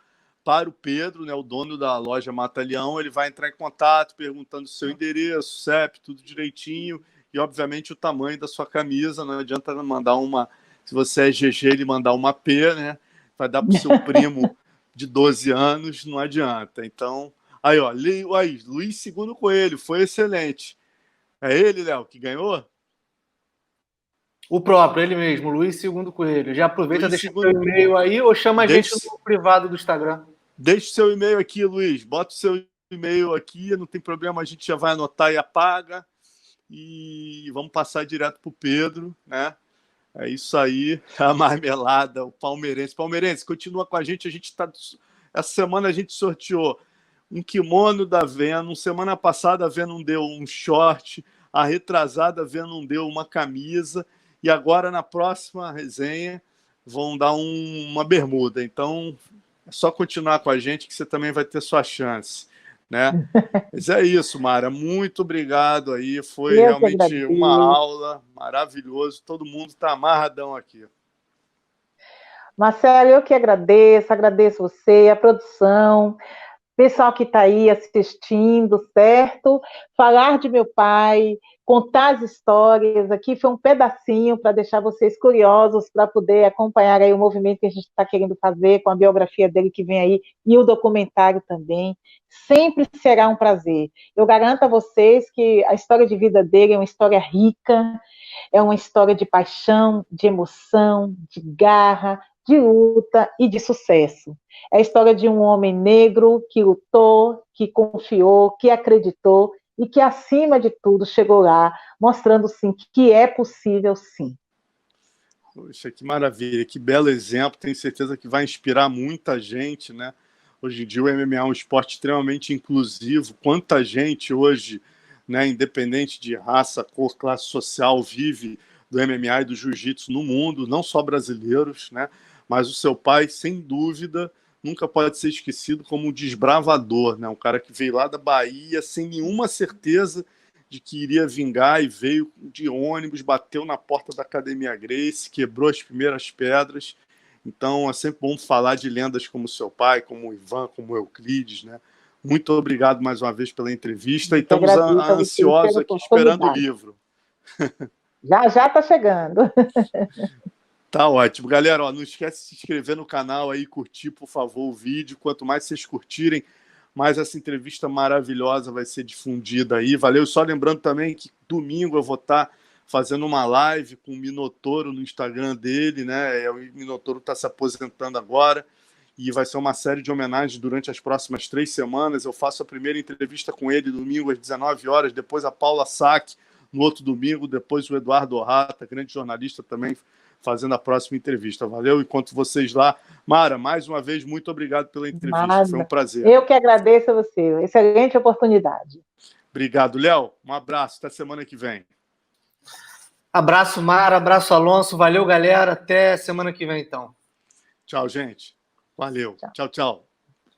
para o Pedro, né, o dono da loja Mata Leão. Ele vai entrar em contato perguntando o seu endereço, CEP, tudo direitinho, e, obviamente, o tamanho da sua camisa. Não adianta mandar uma... Se você é GG, ele mandar uma P, né? Vai dar para o seu primo de 12 anos, não adianta. Então, aí, ó, aí, Luiz Segundo Coelho, foi excelente. É ele, Léo, que ganhou? O próprio, ele mesmo, Luiz Segundo Coelho. Já aproveita, Luiz deixa Segundo... seu e-mail aí ou chama a gente no privado do Instagram. Deixe seu e-mail aqui, Luiz. Bota o seu e-mail aqui, não tem problema, a gente já vai anotar e apaga. E vamos passar direto para o Pedro, né? É isso aí, a marmelada, o palmeirense. Palmeirense, continua com a gente tá... Essa semana a gente sorteou um kimono da Venom. Semana passada a Venom deu um short. A retrasada a Venom deu uma camisa. E agora, na próxima resenha, vão dar uma bermuda. Então, é só continuar com a gente que você também vai ter sua chance, né? Mas é isso, Mara. Muito obrigado aí. Foi realmente uma aula maravilhoso. Todo mundo está amarradão aqui. Marcelo, eu que agradeço você, a produção, pessoal que está aí assistindo, certo? Falar de meu pai, contar as histórias aqui foi um pedacinho para deixar vocês curiosos, para poder acompanhar aí o movimento que a gente está querendo fazer com a biografia dele que vem aí e o documentário também. Sempre será um prazer. Eu garanto a vocês que a história de vida dele é uma história rica, é uma história de paixão, de emoção, de garra, de luta e de sucesso. É a história de um homem negro que lutou, que confiou, que acreditou e que, acima de tudo, chegou lá, mostrando, sim, que é possível, sim. Poxa, que maravilha, que belo exemplo. Tenho certeza que vai inspirar muita gente, né? Hoje em dia o MMA é um esporte extremamente inclusivo. Quanta gente hoje, né, independente de raça, cor, classe social, vive do MMA e do jiu-jitsu no mundo, não só brasileiros, né? Mas o seu pai, sem dúvida, nunca pode ser esquecido como um desbravador, né? Um cara que veio lá da Bahia sem nenhuma certeza de que iria vingar e veio de ônibus, bateu na porta da Academia Gracie, quebrou as primeiras pedras. Então é sempre bom falar de lendas como seu pai, como o Ivan, como o Euclides, né? Muito obrigado mais uma vez pela entrevista e estamos ansiosos aqui esperando o livro. Já está chegando. Tá ótimo. Galera, ó, não esquece de se inscrever no canal aí, curtir, por favor, o vídeo. Quanto mais vocês curtirem, mais essa entrevista maravilhosa vai ser difundida aí. Valeu. Só lembrando também que domingo eu vou estar fazendo uma live com o Minotouro no Instagram dele, né? O Minotouro está se aposentando agora e vai ser uma série de homenagens durante as próximas 3 semanas. Eu faço a primeira entrevista com ele domingo às 19 horas, depois a Paula Sack no outro domingo, depois o Eduardo Orrata, grande jornalista também, fazendo a próxima entrevista. Valeu? Enquanto vocês lá. Mara, mais uma vez, muito obrigado pela entrevista. Nada. Foi um prazer. Eu que agradeço a você. Excelente oportunidade. Obrigado, Léo. Um abraço. Até semana que vem. Abraço, Mara. Abraço, Alonso. Valeu, galera. Até semana que vem, então. Tchau, gente. Valeu. Tchau, tchau.